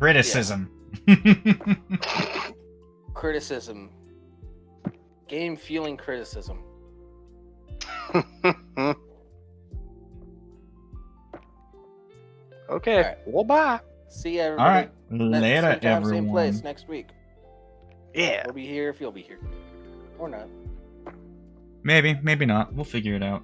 Criticism. Criticism. Game fueling criticism. Okay. All right. Well, bye. See ya, All everybody. right. Later, Same time, same everyone. place next week. Yeah. We'll be here if you'll be here. Or not. Maybe, maybe not. We'll figure it out.